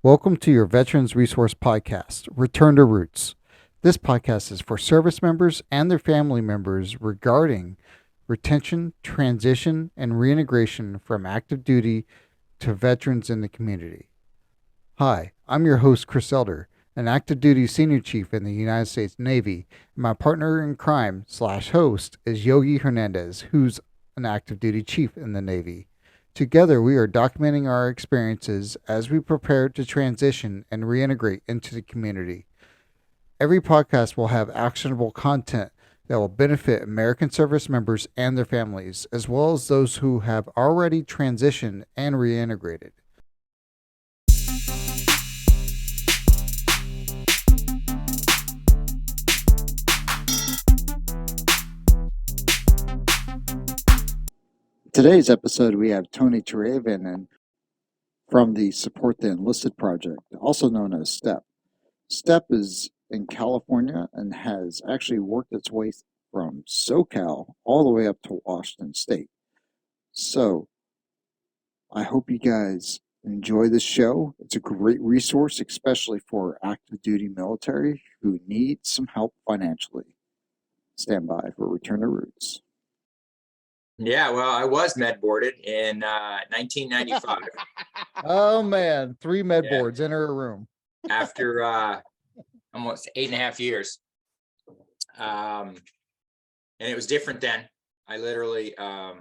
Welcome to your Veterans Resource Podcast, Return to Roots. This podcast is for service members and their family members regarding retention, transition, and reintegration from active duty to veterans in the community. Hi, I'm your host, Chris Elder, an active duty senior chief in the United States Navy, and my partner in crime / host is Yogi Hernandez, who's an active duty chief in the Navy. Together, we are documenting our experiences as we prepare to transition and reintegrate into the community. Every podcast will have actionable content that will benefit American service members and their families, as well as those who have already transitioned and reintegrated. Today's episode, we have Tony Teravainen from the Support the Enlisted project, also known as STEP. STEP is in California and has actually worked its way from SoCal all the way up to Washington State. So I hope you guys enjoy this show. It's a great resource, especially for active duty military who need some help financially. Stand by for Return to Roots. Yeah, well, I was med boarded in 1995. Oh man, 3 med boards enter a room. After almost 8.5 years. And it was different then. I literally got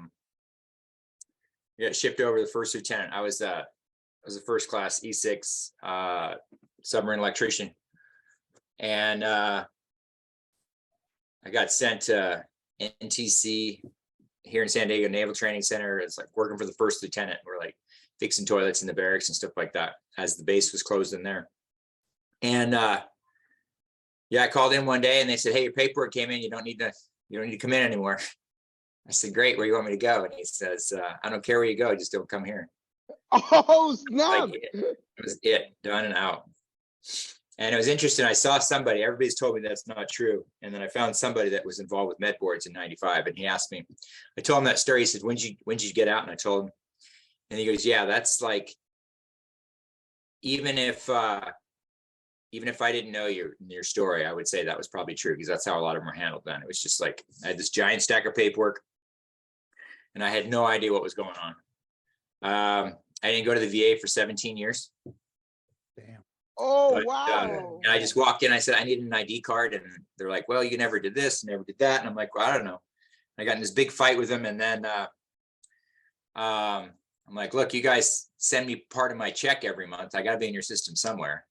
shipped over to the first lieutenant. I was a first class E6 submarine electrician. And I got sent to NTC here in San Diego Naval Training Center. It's like working for the first lieutenant. We're like fixing toilets in the barracks and stuff like that as the base was closed in there. And I called in one day and they said, "Hey, your paperwork came in. You don't need to come in anymore." I said, "Great. Where do you want me to go?" And he says, "I don't care where you go. Just don't come here." Oh, snap. Like it was done and out. And it was interesting. I saw somebody, everybody's told me that's not true. And then I found somebody that was involved with med boards in 95. And he asked me, I told him that story. He said, when did you get out? And I told him, and he goes, "Yeah, that's like, even if I didn't know your story, I would say that was probably true, because that's how a lot of them were handled then. It was just like, I had this giant stack of paperwork and I had no idea what was going on. I didn't go to the VA for 17 years. Damn. Oh, But, wow. and I just walked in, I said, "I need an ID card." And they're like, "Well, you never did this, never did that." And I'm like, "Well, I don't know." I got in this big fight with them. And then I'm like, "Look, you guys send me part of my check every month. I got to be in your system somewhere."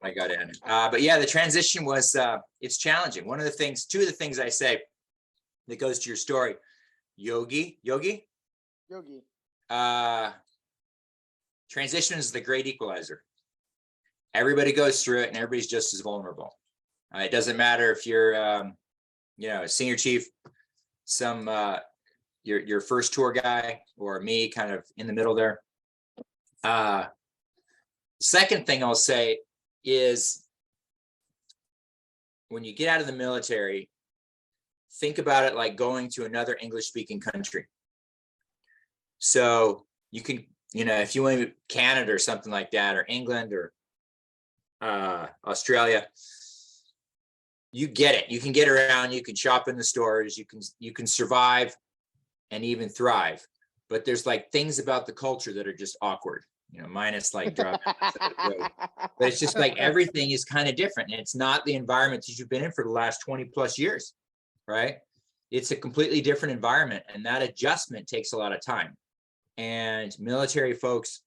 I got in. But yeah, the transition was, it's challenging. Two of the things I say that goes to your story, Yogi, transition is the great equalizer. Everybody goes through it and everybody's just as vulnerable. It doesn't matter if you're, a senior chief, your first tour guy, or me, kind of in the middle there. Second thing I'll say is, when you get out of the military, think about it like going to another English-speaking country. So you can, if you went to Canada or something like that, or England or Australia, you get it. You can get around, you can shop in the stores, you can survive and even thrive. But there's like things about the culture that are just awkward, minus like driving. But it's just like everything is kind of different. And it's not the environment that you've been in for the last 20 plus years, right? It's a completely different environment, and that adjustment takes a lot of time. And military folks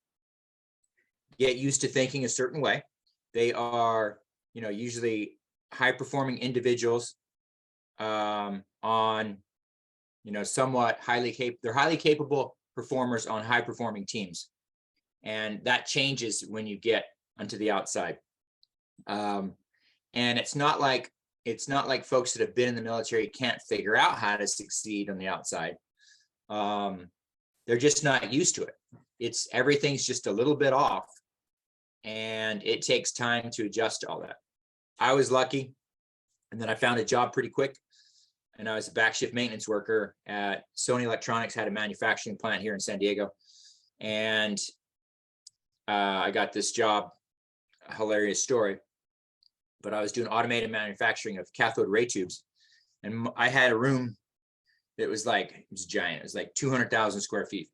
get used to thinking a certain way. They are, usually high-performing individuals on, somewhat they're highly capable performers on high-performing teams. And that changes when you get onto the outside. And it's not like folks that have been in the military can't figure out how to succeed on the outside. They're just not used to it. Everything's just a little bit off. And it takes time to adjust to all that. I was lucky, and then I found a job pretty quick, and I was a back shift maintenance worker at Sony Electronics, had a manufacturing plant here in San Diego. And I got this job, a hilarious story, but I was doing automated manufacturing of cathode ray tubes. And I had a room that was like, it was giant. It was like 200,000 square feet.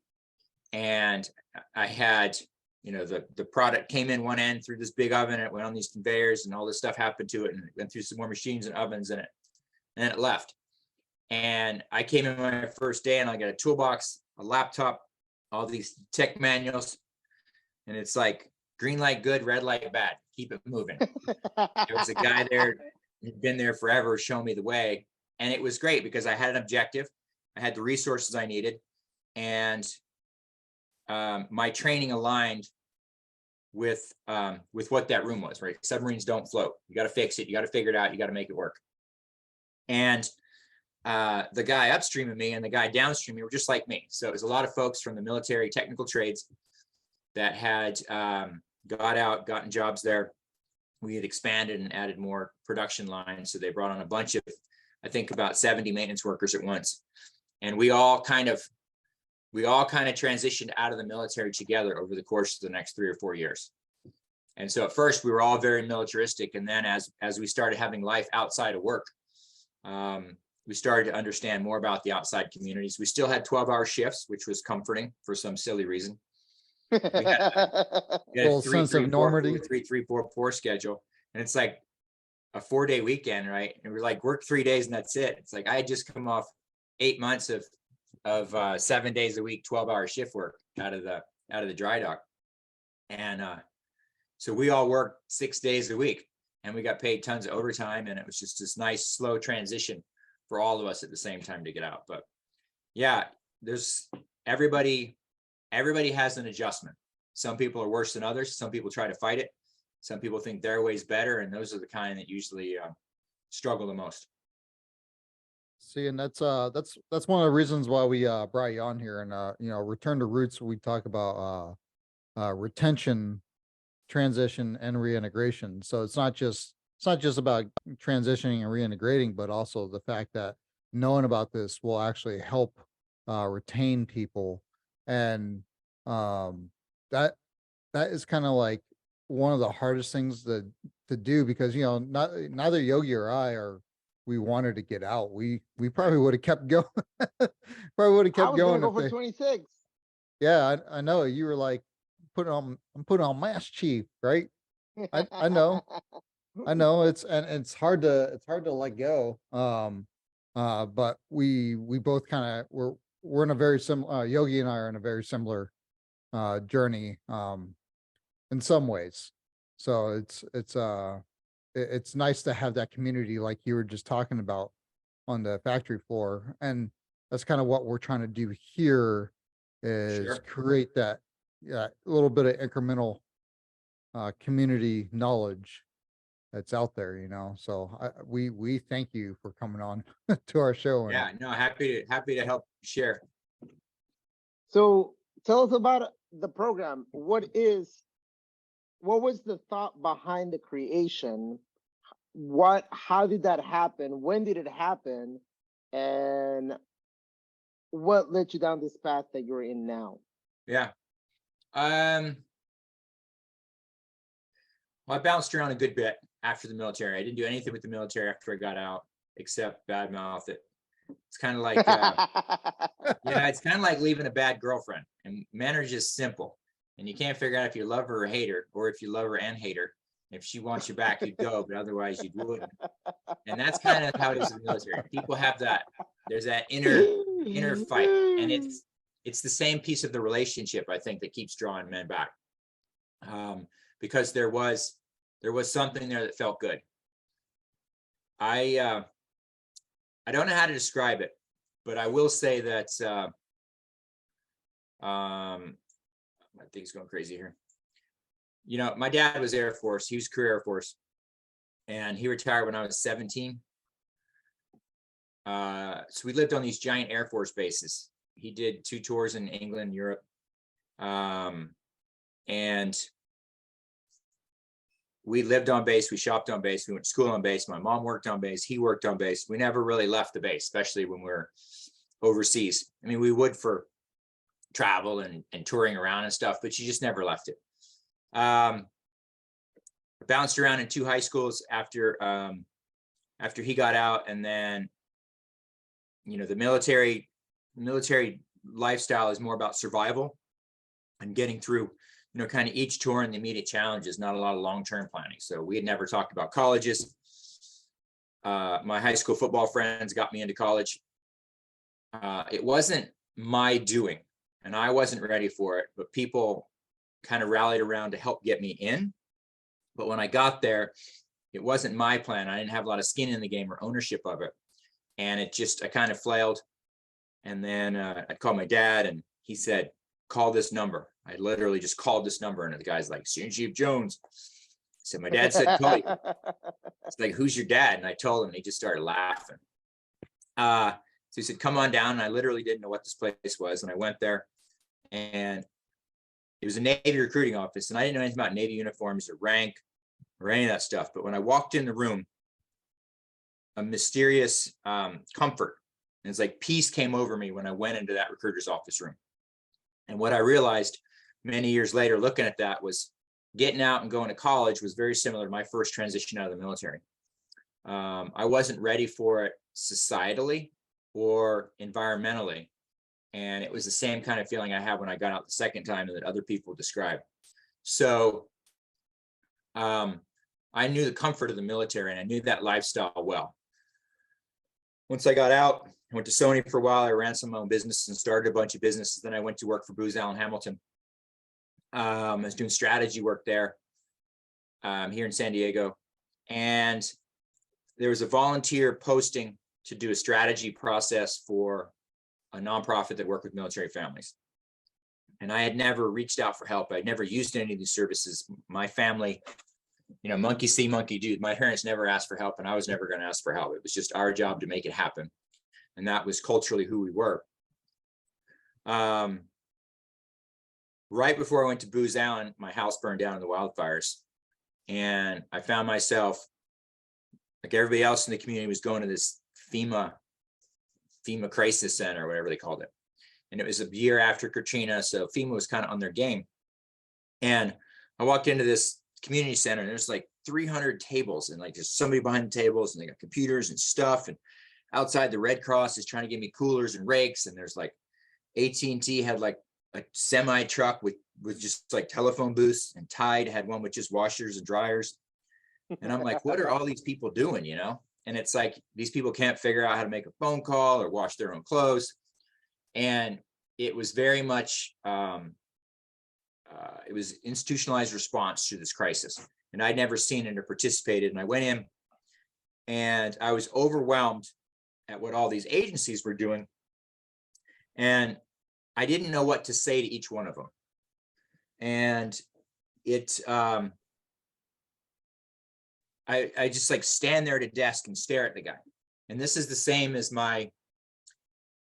And I had, the product came in one end through this big oven, and it went on these conveyors, and all this stuff happened to it, and it went through some more machines and ovens in it, and then it left. And I came in my first day, and I got a toolbox, a laptop, all these tech manuals, and it's like green light good, red light bad, keep it moving. There was a guy there who'd been there forever showing me the way, and it was great because I had an objective, I had the resources I needed, and my training aligned with what that room was, right? Submarines don't float. You got to fix it. You got to figure it out. You got to make it work. And the guy upstream of me and the guy downstream of me were just like me. So it was a lot of folks from the military technical trades that had gotten jobs there. We had expanded and added more production lines. So they brought on a bunch of, I think about 70 maintenance workers at once. And we all kind of transitioned out of the military together over the course of the next 3 or 4 years. And so at first we were all very militaristic. And then as we started having life outside of work, we started to understand more about the outside communities. We still had 12-hour shifts, which was comforting for some silly reason. We had a sense of normality. 3-3-4 schedule. And it's like a 4-day weekend, right? And we're like, work 3 days and that's it. It's like, I had just come off 8 months of 7 days a week, 12-hour shift work out of the dry dock. And so we all worked 6 days a week, and we got paid tons of overtime, and it was just this nice slow transition for all of us at the same time to get out. But yeah, there's everybody has an adjustment. Some people are worse than others. Some people try to fight it. Some people think their way's better, and those are the kind that usually struggle the most. See, and that's one of the reasons why we brought you on here. And Return to Roots, we talk about retention, transition, and reintegration. So it's not just about transitioning and reintegrating, but also the fact that knowing about this will actually help retain people. And that is kind of like one of the hardest things to do, because neither Yogi or we wanted to get out. We probably would have kept going. Probably would have kept going. Go for 26. Yeah, I know. You were like, I'm putting on Mass Chief, right? I know. I know it's hard to let go. But we both kind of we're in a very similar, Yogi and I are in a very similar journey in some ways. So it's nice to have that community like you were just talking about on the factory floor. And that's kind of what we're trying to do here, is create that little bit of incremental community knowledge that's out there, So we thank you for coming on to our show. Yeah, no, happy to help share. So tell us about the program. What was the thought behind the creation? How did that happen? When did it happen? And what led you down this path that you're in now? Yeah. Well, I bounced around a good bit after the military. I didn't do anything with the military after I got out, except badmouth it. It's kind of like, it's kind of like leaving a bad girlfriend. And men are just simple. And you can't figure out if you love her or hate her, or if you love her and hate her. If she wants you back, you'd go, but otherwise you wouldn't. And that's kind of how it is in the military. People have that. There's that inner fight, and it's the same piece of the relationship, I think, that keeps drawing men back, because there was something there that felt good. I don't know how to describe it, but I will say that my thing's going crazy here. My dad was Air Force. He was career Air Force, and he retired when I was 17. So we lived on these giant Air Force bases. He did 2 tours in England, Europe, and we lived on base. We shopped on base. We went to school on base. My mom worked on base. He worked on base. We never really left the base, especially when we're overseas. I mean, we would for travel and touring around and stuff, but you just never left it. Bounced around in 2 high schools after he got out, and then, you know, the military lifestyle is more about survival and getting through, you know, kind of each tour and the immediate challenges, not a lot of long-term planning. So we had never talked about colleges. My high school football friends got me into college. It wasn't my doing, and I wasn't ready for it, but people kind of rallied around to help get me in. But when I got there, it wasn't my plan. I didn't have a lot of skin in the game or ownership of it. And I kind of flailed. And then I called my dad, and he said, call this number. I literally just called this number, and the guy's like, Senior Chief Jones. So my dad said, call you. It's like, who's your dad? And I told him, and he just started laughing. So he said, come on down. And I literally didn't know what this place was. And I went there, and it was a Navy recruiting office, and I didn't know anything about Navy uniforms or rank or any of that stuff. But when I walked in the room, a mysterious comfort, and it's like peace came over me when I went into that recruiter's office room. And what I realized many years later, looking at that, was getting out and going to college was very similar to my first transition out of the military. I wasn't ready for it societally or environmentally. And it was the same kind of feeling I had when I got out the second time, and that other people described. So I knew the comfort of the military, and I knew that lifestyle well. Once I got out, I went to Sony for a while. I ran some of my own businesses and started a bunch of businesses. Then I went to work for Booz Allen Hamilton. I was doing strategy work there here in San Diego. And there was a volunteer posting to do a strategy process for a nonprofit that worked with military families. And I had never reached out for help. I'd never used any of these services. My family, you know, monkey see, monkey do. My parents never asked for help, and I was never going to ask for help. It was just our job to make it happen. And that was culturally who we were. Right before I went to Booz Allen, my house burned down in the wildfires. And I found myself, like everybody else in the community, was going to this FEMA crisis center, or whatever they called it. And it was a year after Katrina, so FEMA was kind of on their game. And I walked into this community center, and there's like 300 tables, and like there's somebody behind the tables, and they got computers and stuff. And outside, the Red Cross is trying to give me coolers and rakes. And there's like AT&T had like a semi truck with just like telephone booths, and Tide had one with just washers and dryers. And I'm like, what are all these people doing, you know? And it's like, these people can't figure out how to make a phone call or wash their own clothes. And it was very much, it was institutionalized response to this crisis. And I'd never seen it or participated. And I went in, and I was overwhelmed at what all these agencies were doing. And I didn't know what to say to each one of them. And I just like stand there at a desk and stare at the guy. And this is the same as my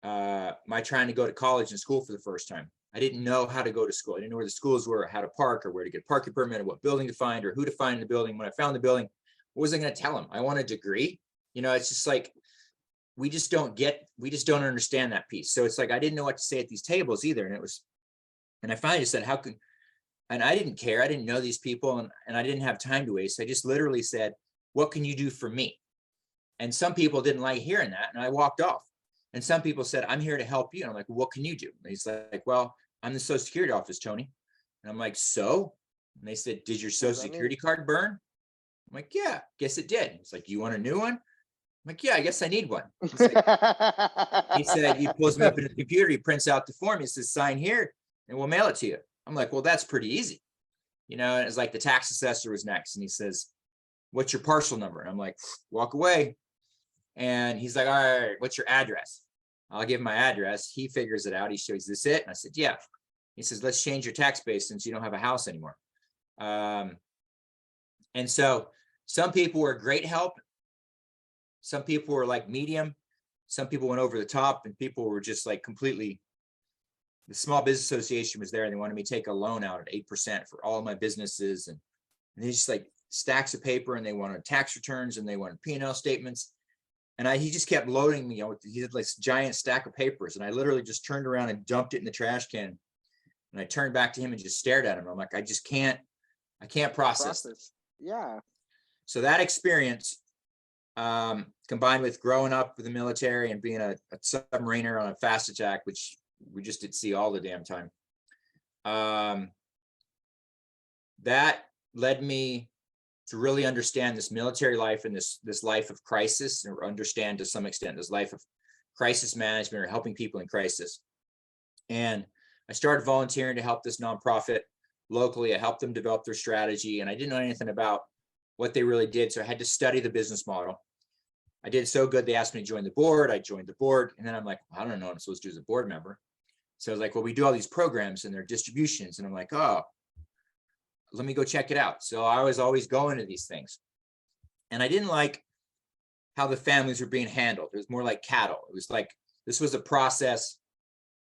trying to go to college and school for the first time. I didn't know how to go to school. I didn't know where the schools were, or how to park, or where to get a parking permit, or what building to find, or who to find in the building. When I found the building, what was I going to tell him? I want a degree. You know, it's just like, we just don't understand that piece. So it's like, I didn't know what to say at these tables either. And I finally just said, and I didn't care. I didn't know these people, and I didn't have time to waste. I just literally said, what can you do for me? And some people didn't like hearing that, and I walked off. And some people said, I'm here to help you. And I'm like, well, what can you do? And he's like, well, I'm the Social Security office, Tony. And I'm like, so? And they said, did your Social Security card burn? I'm like, yeah, guess it did. It's like, you want a new one? I'm like, yeah, I guess I need one. He said, he pulls me up in the computer, he prints out the form, he says, sign here, and we'll mail it to you. I'm like, well, that's pretty easy. You know, and it's like the tax assessor was next, and he says, what's your parcel number? And I'm like, walk away. And he's like, all right, what's your address? I'll give him my address. He figures it out. He shows, is this it? And I said, yeah. He says, let's change your tax base since you don't have a house anymore. And so some people were great help. Some people were like medium. Some people went over the top, and people were just like completely, the Small Business Association was there, and they wanted me to take a loan out at 8% for all of my businesses. And they just like stacks of paper, and they wanted tax returns, and they wanted P&L statements. And he just kept loading me. He had like this giant stack of papers, and I literally just turned around and dumped it in the trash can. And I turned back to him and just stared at him. I'm like, I just can't I can't process this. Yeah. So that experience, combined with growing up with the military and being a submariner on a fast attack, which we just did see all the damn time, that led me to really understand this military life and this life of crisis, or understand to some extent this life of crisis management or helping people in crisis. And I started volunteering to help this nonprofit locally. I helped them develop their strategy, and I didn't know anything about what they really did, so I had to study the business model. I did so good, they asked me to join the board. I joined the board, and then I'm like, well, I don't know what I'm supposed to do as a board member. So I was like, well, we do all these programs and their distributions, and I'm like, oh, let me go check it out. So I was always going to these things, and I didn't like how the families were being handled. It was more like cattle. It was like, this was a process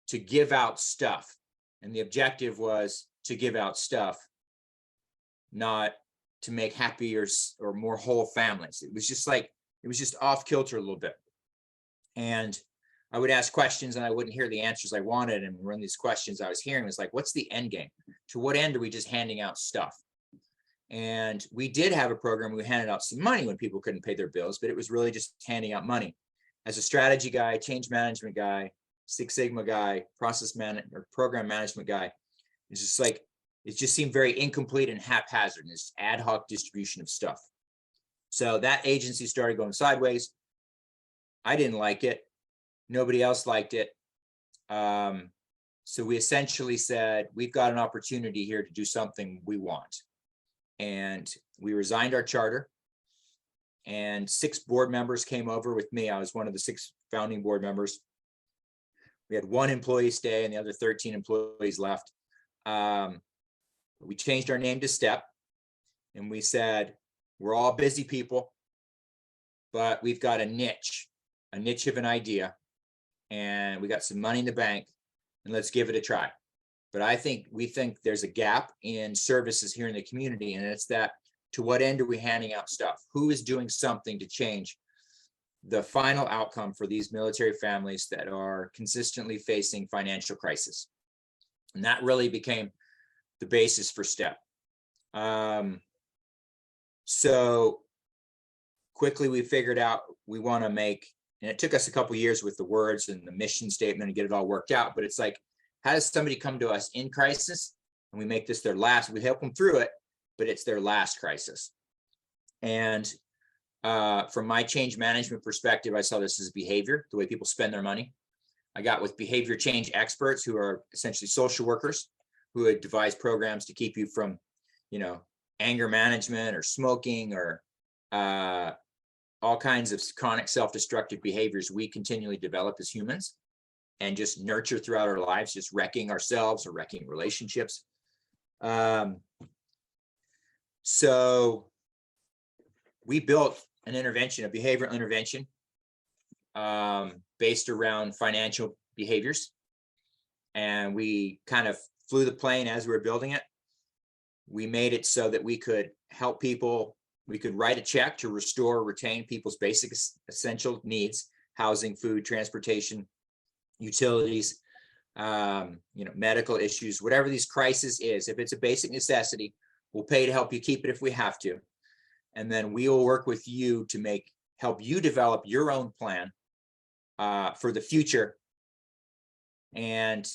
to give out stuff, and the objective was to give out stuff, not to make happier or more whole families. It was just like, it was just off kilter a little bit. And I would ask questions and I wouldn't hear the answers I wanted. And one of these questions I was hearing was like, what's the end game? To what end are we just handing out stuff? And we did have a program where we handed out some money when people couldn't pay their bills, but it was really just handing out money. As a strategy guy, change management guy, Six Sigma guy, process management or program management guy, it's just like, it just seemed very incomplete and haphazard, this ad hoc distribution of stuff. So that agency started going sideways. I didn't like it. Nobody else liked it. So we essentially said, we've got an opportunity here to do something we want. And we resigned our charter, and 6 board members came over with me. I was one of the 6 founding board members. We had 1 employee stay and the other 13 employees left. We changed our name to STEP, and we said, we're all busy people, but we've got a niche of an idea, and we got some money in the bank, and let's give it a try. But we think there's a gap in services here in the community, and it's that, to what end are we handing out stuff? Who is doing something to change the final outcome for these military families that are consistently facing financial crisis? And that really became the basis for STEP. So quickly we figured out we want to make, and it took us a couple of years with the words and the mission statement to get it all worked out, but it's like, how does somebody come to us in crisis and we make this their last? We help them through it, but it's their last crisis. And from my change management perspective, I saw this as behavior, the way people spend their money. I got with behavior change experts who are essentially social workers who had devised programs to keep you from, anger management or smoking or all kinds of chronic self-destructive behaviors we continually develop as humans and just nurture throughout our lives, just wrecking ourselves or wrecking relationships. So we built an intervention, a behavioral intervention based around financial behaviors. And we kind of flew the plane as we were building it. We made it so that we could help people. We could write a check to restore, retain people's basic essential needs: housing, food, transportation, utilities, medical issues, whatever these crises is. If it's a basic necessity, we'll pay to help you keep it if we have to. And then we will work with you to help you develop your own plan for the future. And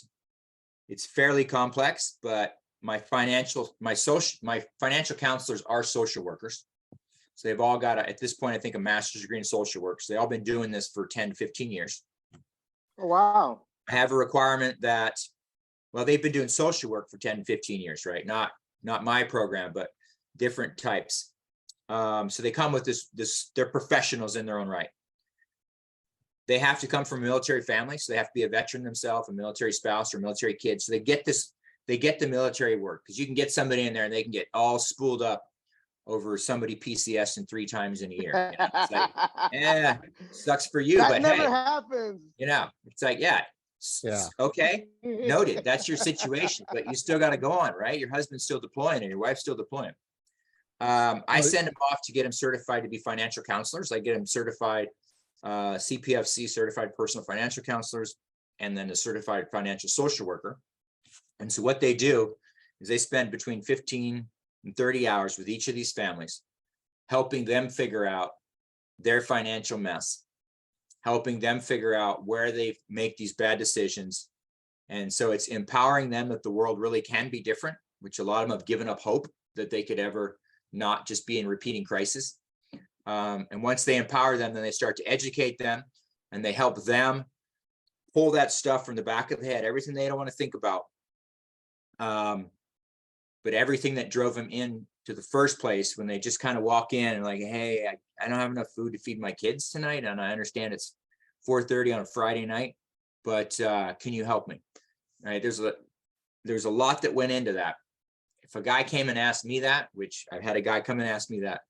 it's fairly complex, but my financial counselors are social workers. So they've all got, at this point, I think, a master's degree in social work. So they've all been doing this for 10 to 15 years. Oh, wow. I have a requirement that, well, they've been doing social work for 10 to 15 years, right? Not my program, but different types. So they come with they're professionals in their own right. They have to come from a military family. So they have to be a veteran themselves, a military spouse or military kid. So they get the military work, because you can get somebody in there and they can get all spooled up over somebody PCS 3 times in a year. It's like, sucks for you, that but never hey, happens. It's like, yeah. Okay, noted. That's your situation, but you still got to go on, right? Your husband's still deploying and your wife's still deploying. I send them off to get them certified to be financial counselors. I get them certified, CPFC, certified personal financial counselors, and then a certified financial social worker. And so what they do is they spend between 15 in 30 hours with each of these families, helping them figure out their financial mess, helping them figure out where they make these bad decisions. And so it's empowering them that the world really can be different, which a lot of them have given up hope that they could ever not just be in repeating crisis. And once they empower them, then they start to educate them, and they help them pull that stuff from the back of the head, everything they don't want to think about. But everything that drove them in to the first place, when they just kind of walk in and like, hey, I don't have enough food to feed my kids tonight, and I understand it's 4:30 on a Friday night, but can you help me? Right? There's a lot that went into that. If a guy came and asked me that, which I've had a guy come and ask me that,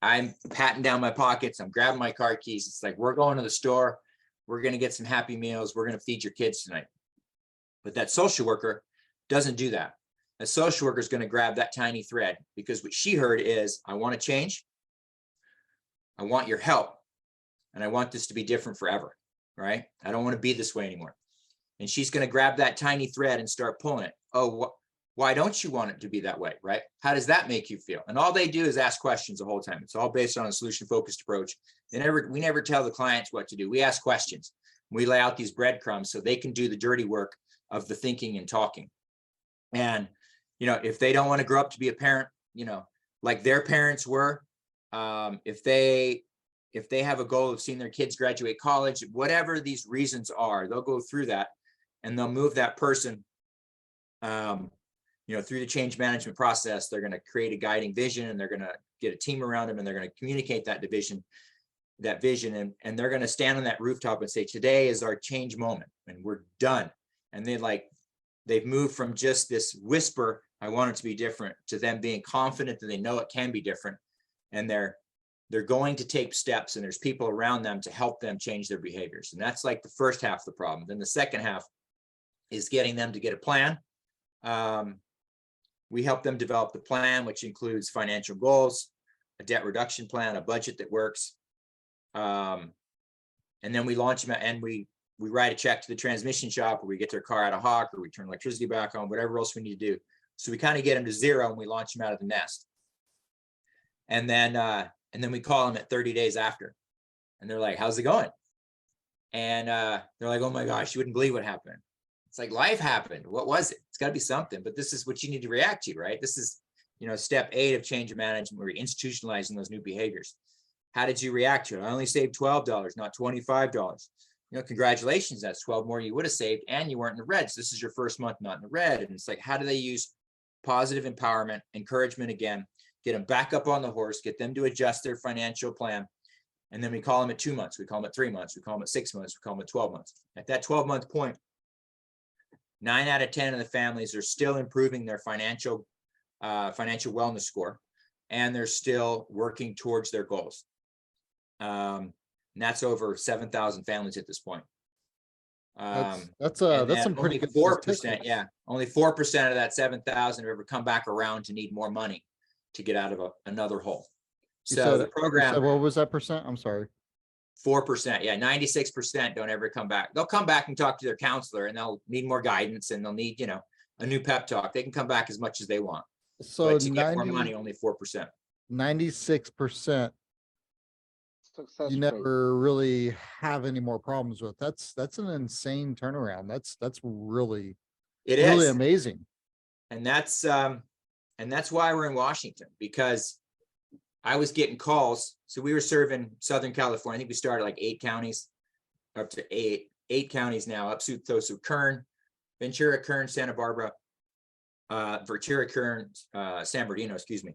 I'm patting down my pockets, I'm grabbing my car keys. It's like, we're going to the store, we're going to get some Happy Meals, we're going to feed your kids tonight. But that social worker doesn't do that. A social worker is going to grab that tiny thread, because what she heard is, I want to change, I want your help, and I want this to be different forever, right? I don't want to be this way anymore. And she's going to grab that tiny thread and start pulling it. Oh, why don't you want it to be that way, right? How does that make you feel? And all they do is ask questions the whole time. It's all based on a solution-focused approach. We never tell the clients what to do. We ask questions. We lay out these breadcrumbs so they can do the dirty work of the thinking and talking. And, if they don't want to grow up to be a parent, like their parents were, if they have a goal of seeing their kids graduate college, whatever these reasons are, they'll go through that, and they'll move that person, through the change management process. They're going to create a guiding vision, and they're going to get a team around them, and they're going to communicate that vision, and they're going to stand on that rooftop and say, today is our change moment, and we're done. And they've moved from just this whisper, I want it to be different, to them being confident that they know it can be different. And they're going to take steps, and there's people around them to help them change their behaviors. And that's like the first half of the problem. Then the second half is getting them to get a plan. We help them develop the plan, which includes financial goals, a debt reduction plan, a budget that works. And then we launch them, and we write a check to the transmission shop, or we get their car out of hock, or we turn electricity back on, whatever else we need to do. So we kind of get them to zero, and we launch them out of the nest. And then we call them at 30 days after, and they're like, how's it going? And they're like, oh my gosh, you wouldn't believe what happened. It's like, life happened. What was it? It's got to be something, but this is what you need to react to, right? This is, step 8 of change management, where you're institutionalizing those new behaviors. How did you react to it? I only saved $12, not $25. Congratulations, that's 12 more you would have saved, and you weren't in the red. So this is your first month not in the red. And it's like, how do they use positive empowerment, encouragement again, get them back up on the horse, get them to adjust their financial plan. And then we call them at 2 months, we call them at 3 months, we call them at 6 months, we call them at 12 months. At that 12-month point, 9 out of 10 of the families are still improving their financial wellness score, and they're still working towards their goals. And that's over 7,000 families at this point. That's some pretty good 4%. Yeah, only 4% of that 7,000 have ever come back around to need more money to get out of another hole. So the program. What was that percent? I'm sorry. 4%. Yeah, 96% don't ever come back. They'll come back and talk to their counselor, and they'll need more guidance, and they'll need, a new pep talk. They can come back as much as they want. So but to get more money, only 4%. 96%. You never really have any more problems with. That's an insane turnaround. That's really amazing. And that's why we're in Washington, because I was getting calls. So we were serving Southern California. I think we started like 8 counties, up to eight counties now, up to Kern, Ventura, Kern, Santa Barbara, Ventura, Kern, San Bernardino, excuse me.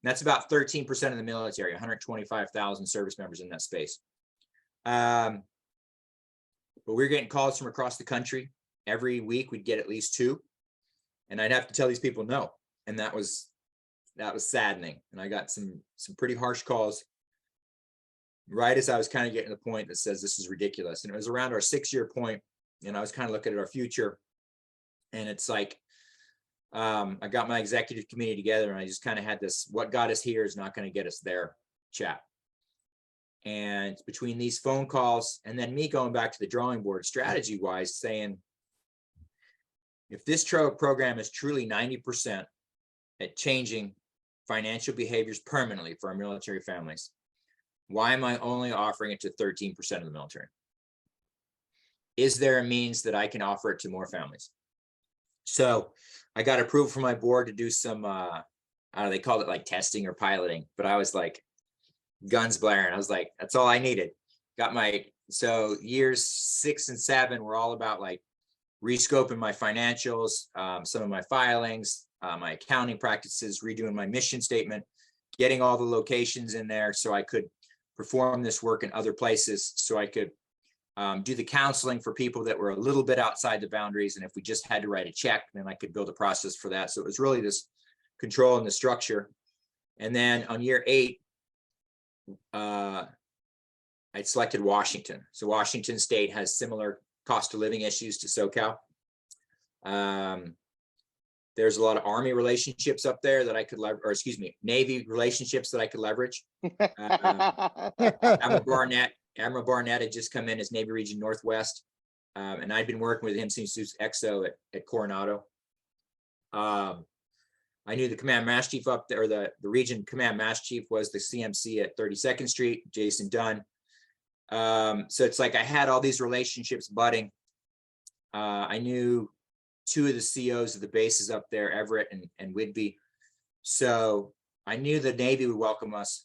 And that's about 13% of the military, 125,000 service members in that space. But we're getting calls from across the country. Every week we'd get at least 2. And I'd have to tell these people no. And that was saddening. And I got some pretty harsh calls right as I was kind of getting to the point that says this is ridiculous. And it was around our 6-year point, and I was kind of looking at our future. And it's like, I got my executive committee together, and I just kind of had this, what got us here is not going to get us there chat. And between these phone calls and then me going back to the drawing board strategy wise, saying, if this program is truly 90% at changing financial behaviors permanently for our military families. Why am I only offering it to 13% of the military? Is there a means that I can offer it to more families? So I got approval from my board to do some, I don't know, they called it like testing or piloting, but I was like guns blaring. I was like, that's all I needed. Got my, so years 6 and 7 were all about like rescoping my financials, some of my filings, my accounting practices, redoing my mission statement, getting all the locations in there so I could perform this work in other places, so I could do the counseling for people that were a little bit outside the boundaries. And if we just had to write a check, then I could build a process for that. So it was really this control and the structure. And then on year 8, I selected Washington. So Washington State has similar cost of living issues to SoCal. There's a lot of Army relationships up there that I could leverage, or excuse me, Navy relationships that I could leverage. Admiral Barnett had just come in as Navy Region Northwest, and I'd been working with him since he was XO at Coronado. I knew the command mass chief up there, the region command mass chief was the CMC at 32nd Street, Jason Dunn. So it's like I had all these relationships budding. I knew 2 of the COs of the bases up there, Everett and Whidbey. So I knew the Navy would welcome us.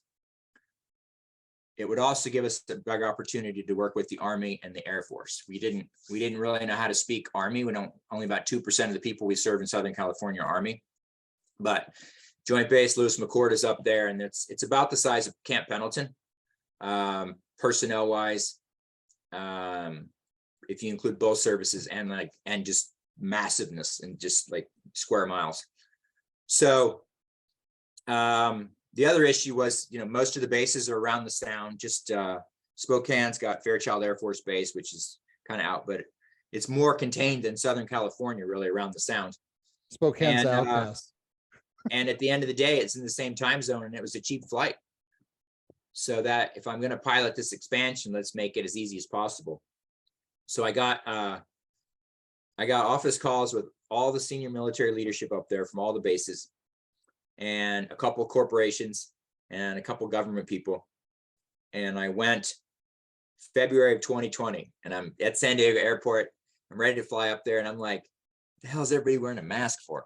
It would also give us a big opportunity to work with the Army and the Air Force. We didn't really know how to speak Army. Only about 2% of the people we serve in Southern California are Army. But Joint Base Lewis McChord is up there, and it's about the size of Camp Pendleton, personnel wise. If you include both services and just massiveness and just like square miles. So the other issue was, most of the bases are around the Sound. Just Spokane's got Fairchild Air Force Base, which is kind of out, but it's more contained than Southern California, really, around the Sound. Spokane's outcast. And at the end of the day, it's in the same time zone, and it was a cheap flight. So that if I'm going to pilot this expansion, let's make it as easy as possible. So I got office calls with all the senior military leadership up there from all the bases, and a couple of corporations and a couple of government people. And I went February of 2020, and I'm at San Diego Airport. I'm ready to fly up there, and I'm like, the hell is everybody wearing a mask for?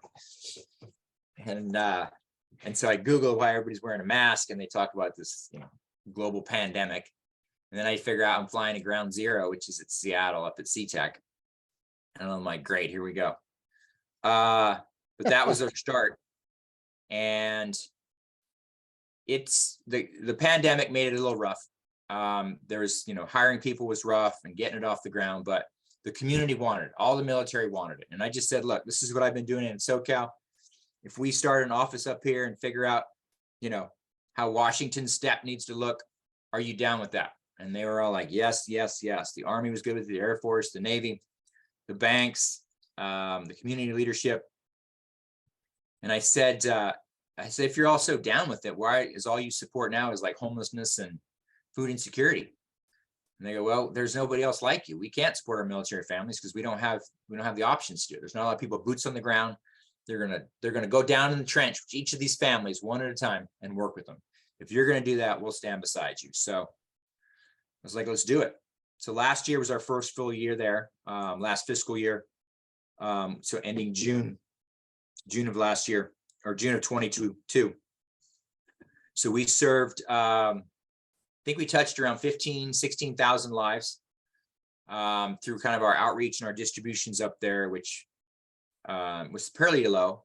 And so I Googled why everybody's wearing a mask, and they talk about this, global pandemic. And then I figure out I'm flying to Ground Zero, which is at Seattle up at SeaTac. And I'm like, great, here we go. But that was our start. And it's the pandemic made it a little rough. There was, hiring people was rough and getting it off the ground, but the community wanted it. All the military wanted it. And I just said, look, this is what I've been doing in SoCal. If we start an office up here and figure out, how Washington's step needs to look, are you down with that? And they were all like, yes, yes, yes. The Army was good with the Air Force, the Navy, the banks, the community leadership. And I said, if you're all so down with it, why is all you support now is like homelessness and food insecurity? And they go, well, there's nobody else like you. We can't support our military families because we don't have the options to. There's not a lot of people boots on the ground. They're gonna go down in the trench with each of these families one at a time and work with them. If you're gonna do that, we'll stand beside you. So I was like, let's do it. So last year was our first full year there, last fiscal year. So ending June of last year, or June of 2022. So we served, I think we touched around 16,000 lives through kind of our outreach and our distributions up there, which was fairly low,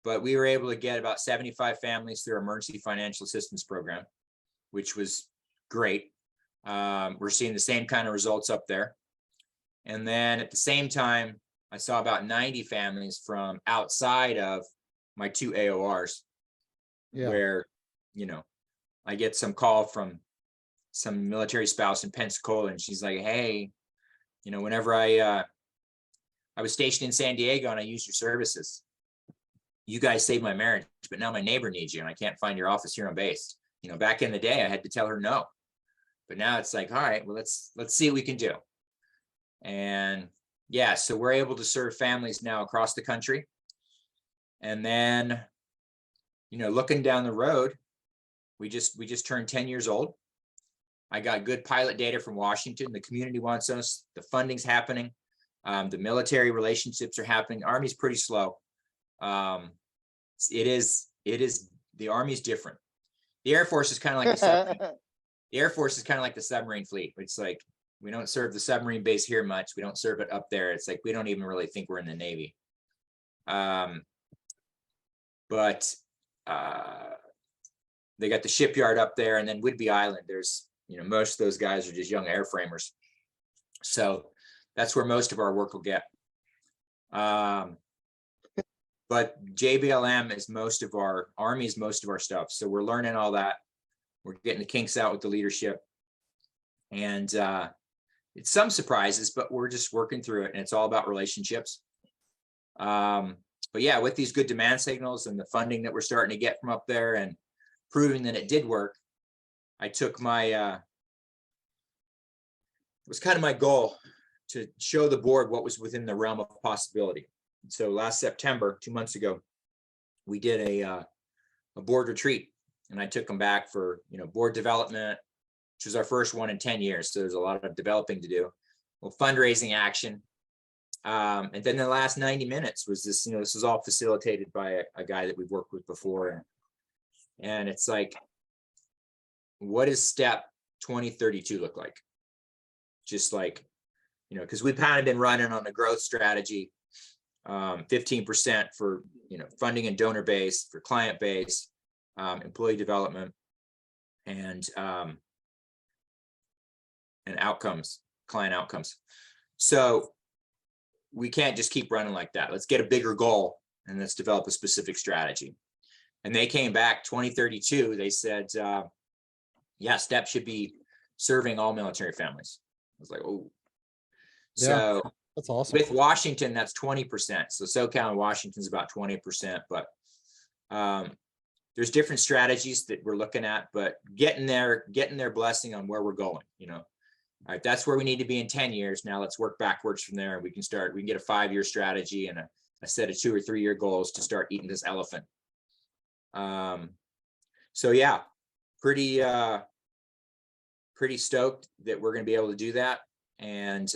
but we were able to get about 75 families through our emergency financial assistance program, which was great. We're seeing the same kind of results up there. And then at the same time, I saw about 90 families from outside of my 2 AORs, where, I get some call from some military spouse in Pensacola, and she's like, hey, whenever I was stationed in San Diego and I used your services, you guys saved my marriage, but now my neighbor needs you and I can't find your office here on base. Back in the day, I had to tell her no, but now it's like, all right, well, let's see what we can do. And yeah, so we're able to serve families now across the country. And then looking down the road, we just turned 10 years old. I got good pilot data from Washington. The community wants us. The funding's happening. The military relationships are happening. Army's pretty slow. It is the Army's different. The Air Force is kind of like the Air Force is kind of like the submarine fleet. It's like, we don't serve the submarine base here much. We don't serve it up there. It's like, we don't even really think we're in the Navy. But they got the shipyard up there, and then Whidbey Island. There's, most of those guys are just young airframers. So that's where most of our work will get. But JBLM is most of our Army is most of our stuff. So we're learning all that. We're getting the kinks out with the leadership, and it's some surprises, but we're just working through it, and it's all about relationships. But yeah, with these good demand signals and the funding that we're starting to get from up there and proving that it did work, I took my, it was kind of my goal to show the board what was within the realm of possibility. So last September, 2 months ago, we did a board retreat, and I took them back for, board development, which was our first one in 10 years. So there's a lot of developing to do. Well, fundraising action. And then the last 90 minutes was this, this was all facilitated by a guy that we've worked with before. And it's like, what does step 2032 look like? Just like, because we've kind of been running on a growth strategy, 15% for, funding and donor base, for client base, employee development, and outcomes, client outcomes. So we can't just keep running like that. Let's get a bigger goal, and let's develop a specific strategy. And they came back 2032. They said, yeah, STEP should be serving all military families. I was like, oh, yeah, so that's awesome. With Washington, that's 20%. So SoCal and Washington's about 20%, but there's different strategies that we're looking at, but getting their blessing on where we're going, All right, that's where we need to be in 10 years. Now let's work backwards from there. We can get a 5-year strategy and a set of 2 or 3 year goals to start eating this elephant. So yeah, pretty stoked that we're going to be able to do that. And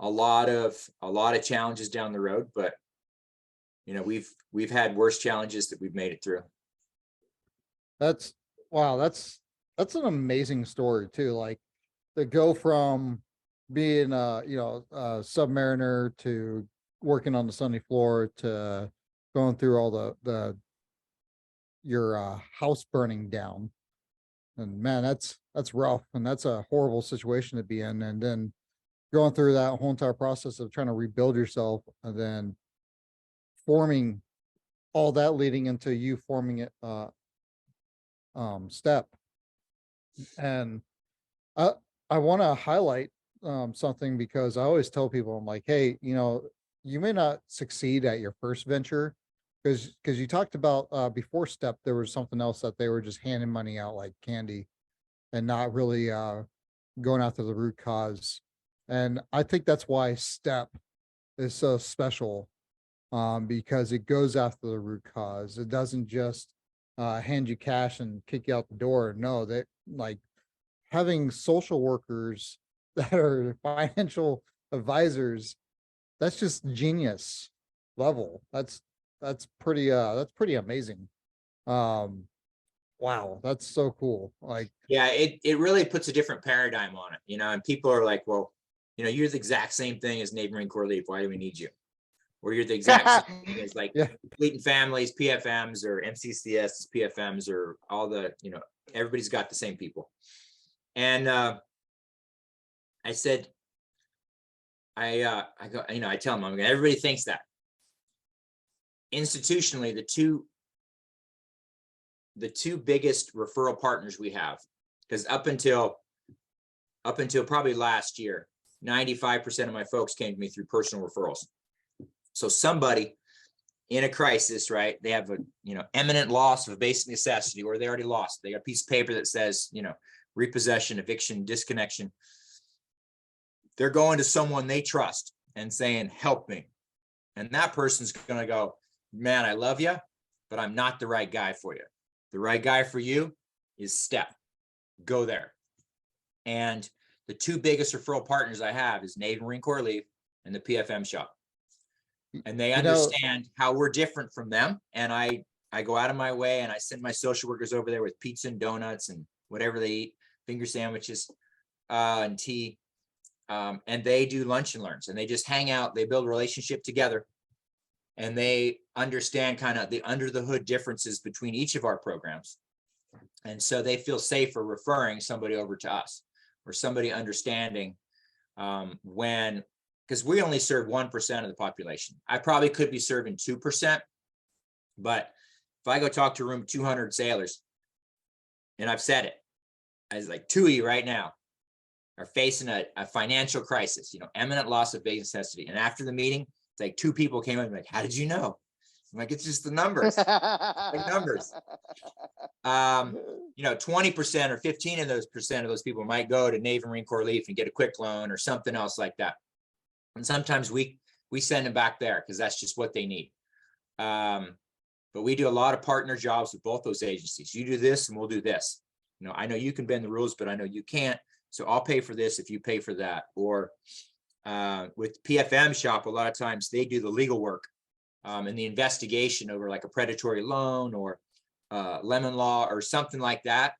a lot of challenges down the road, but we've had worse challenges that we've made it through. That's an amazing story too. Like, to go from being a submariner to working on the Sunday floor to going through all your house burning down. And man, that's rough, and that's a horrible situation to be in. And then going through that whole entire process of trying to rebuild yourself, and then forming all that, leading into you forming it STEP. And I want to highlight something, because I always tell people, I'm like, hey, you may not succeed at your first venture, because you talked about before STEP, there was something else that they were just handing money out like candy and not really going after the root cause. And I think that's why STEP is so special, because it goes after the root cause. It doesn't just hand you cash and kick you out the door. No, they like having social workers that are financial advisors. That's just genius level. That's pretty amazing. Wow, that's so cool. Like, yeah, it really puts a different paradigm on it, and people are like, well, you're the exact same thing as Navy Marine Corps Leave. Why do we need you? Or you're the exact same thing as like Fleet and Families, PFMs, or MCCS, PFMs, or all the, everybody's got the same people. And I said, I go, I tell them, everybody thinks that. Institutionally, the two biggest referral partners we have, because up until probably last year, 95% of my folks came to me through personal referrals. So somebody in a crisis, right? They have a, imminent loss of a basic necessity, or they already lost. They got a piece of paper that says, repossession, eviction, disconnection. They're going to someone they trust and saying, help me. And that person's going to go, man, I love you. but I'm not the right guy for you. The right guy for you is STEP. Go there. And the two biggest referral partners I have is Navy Marine Corps Leave and the PFM shop. And they understand how we're different from them. And I go out of my way and I send my social workers over there with pizza and donuts and whatever they eat, finger sandwiches and tea. And they do lunch and learns, and they just hang out. They build a relationship together, and they understand kind of the under the hood differences between each of our programs. And so they feel safer referring somebody over to us, or somebody understanding because we only serve 1% of the population. I probably could be serving 2%, but if I go talk to room 200 sailors, and I've said it, as like TUI right now are facing a financial crisis, imminent loss of basic necessity. And after the meeting, it's like 2 people came up and like, how did you know? I'm like, it's just the numbers. The numbers. 20% or 15 of those people might go to Navy Marine Corps Leave and get a quick loan or something else like that. And sometimes we send them back there because that's just what they need. But we do a lot of partner jobs with both those agencies. You do this and we'll do this. I know you can bend the rules, but I know you can't. So I'll pay for this if you pay for that. Or with PFM shop, a lot of times they do the legal work and the investigation over like a predatory loan or lemon law or something like that.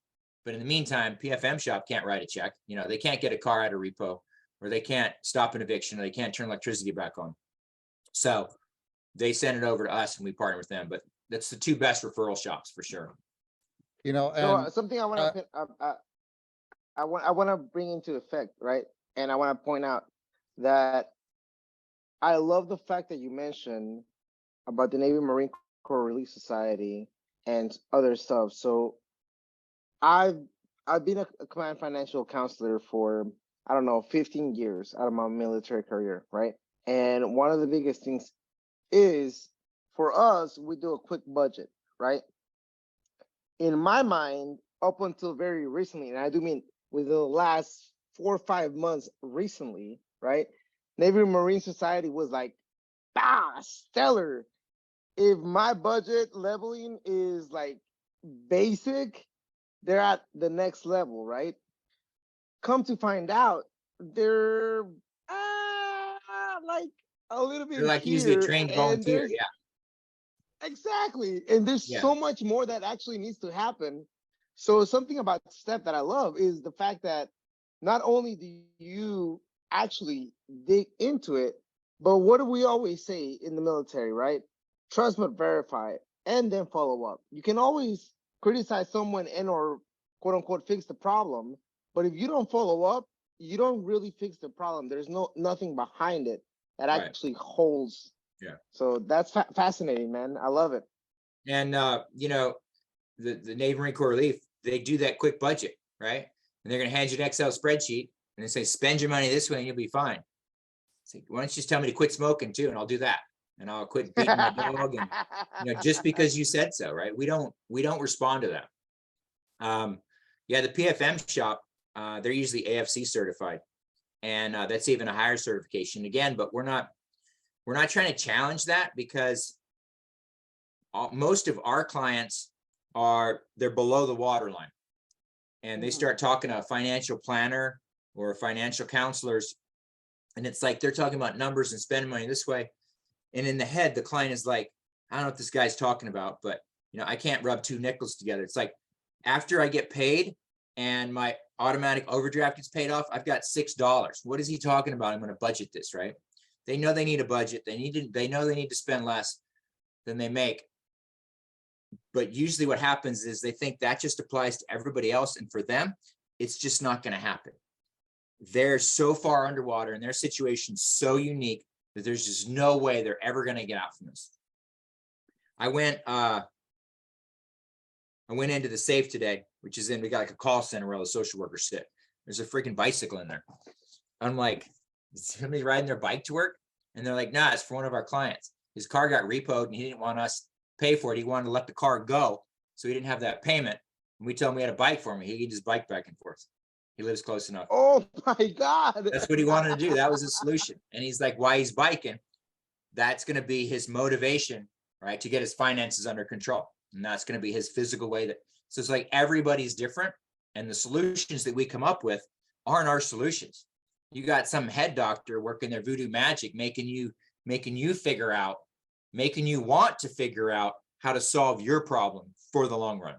But in the meantime, PFM shop can't write a check. They can't get a car out of repo, or they can't stop an eviction, or they can't turn electricity back on. So they send it over to us and we partner with them. But that's the 2 best referral shops for sure. And so something I want to I want to bring into effect, right? And I want to point out that I love the fact that you mentioned about the Navy Marine Corps Relief Society and other stuff. So I've been a command financial counselor for, 15 years out of my military career, right? And one of the biggest things is, for us, we do a quick budget, right? In my mind, up until very recently, and I do mean within the last 4 or 5 months recently, right? Navy Marine Society was like, stellar. If my budget leveling is like basic, they're at the next level, right? Come to find out, they're like a little bit They're like usually a trained volunteer, yeah. Exactly. And there's so much more that actually needs to happen. So something about STEP that I love is the fact that not only do you actually dig into it, but what do we always say in the military, right? Trust but verify, and then follow up. You can always criticize someone and or quote unquote fix the problem, but if you don't follow up, you don't really fix the problem. There's nothing behind it that actually holds. Yeah. So that's fascinating, man. I love it. And the Navy Marine Corps Relief, they do that quick budget, right? And they're going to hand you an Excel spreadsheet and they say, spend your money this way and you'll be fine. It's like, why don't you just tell me to quit smoking too, and I'll do that, and I'll quit beating my dog, and just because you said so, right? We don't respond to that. The PFM shop, they're usually AFC certified, and that's even a higher certification again. But we're not trying to challenge that, because most of our clients they're below the waterline, and they start talking to a financial planner or financial counselors, and it's like they're talking about numbers and spending money this way, and in the head the client is like, I don't know what this guy's talking about, but I can't rub 2 nickels together. It's like, after I get paid and my automatic overdraft gets paid off, I've got $6. What is he talking about? I'm going to budget this, right? They know they need a budget. They know they need to spend less than they make. But usually what happens is they think that just applies to everybody else. And for them, it's just not going to happen. They're so far underwater and their situation's so unique that there's just no way they're ever going to get out from this. I went into the safe today, which is we got like a call center where all the social workers sit. There's a freaking bicycle in there. I'm like, is somebody riding their bike to work? And they're like, nah, it's for one of our clients. His car got repoed and he didn't want us to pay for it. He wanted to let the car go, so he didn't have that payment. And we told him we had a bike for him. He could just bike back and forth. He lives close enough. Oh my God. That's what he wanted to do. That was his solution. And he's like, why he's biking? That's going to be his motivation right? To get his finances under control. And that's going to be his physical way so it's like everybody's different. And the solutions that we come up with aren't our solutions. You got some head doctor working their voodoo magic, making you want to figure out how to solve your problem for the long run.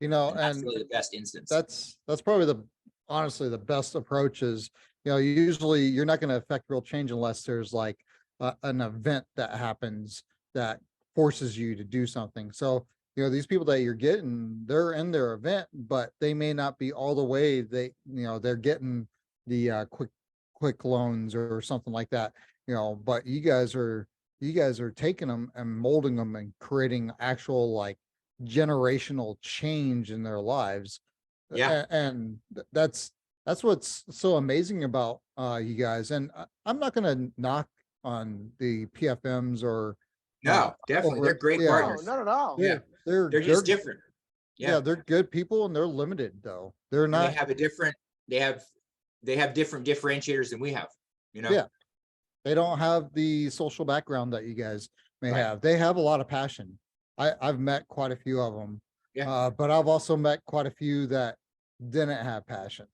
And that's really the best instance. That's probably honestly the best approach is, usually you're not going to affect real change unless there's like an event that happens that forces you to do something. So, these people that you're getting, they're in their event, but they may not be all the way. They're getting the quick loans or something like that, but you guys are taking them and molding them and creating actual like generational change in their lives. Yeah. And that's what's so amazing about you guys. And I'm not going to knock on the PFMs or no, definitely they're great partners. No, not at all. Yeah, they're just different. Yeah, they're good people and they're limited though. They're not. They have different differentiators than we have. Yeah, they don't have the social background that you guys may have. They have a lot of passion. I've met quite a few of them. Yeah. But I've also met quite a few that didn't have passion.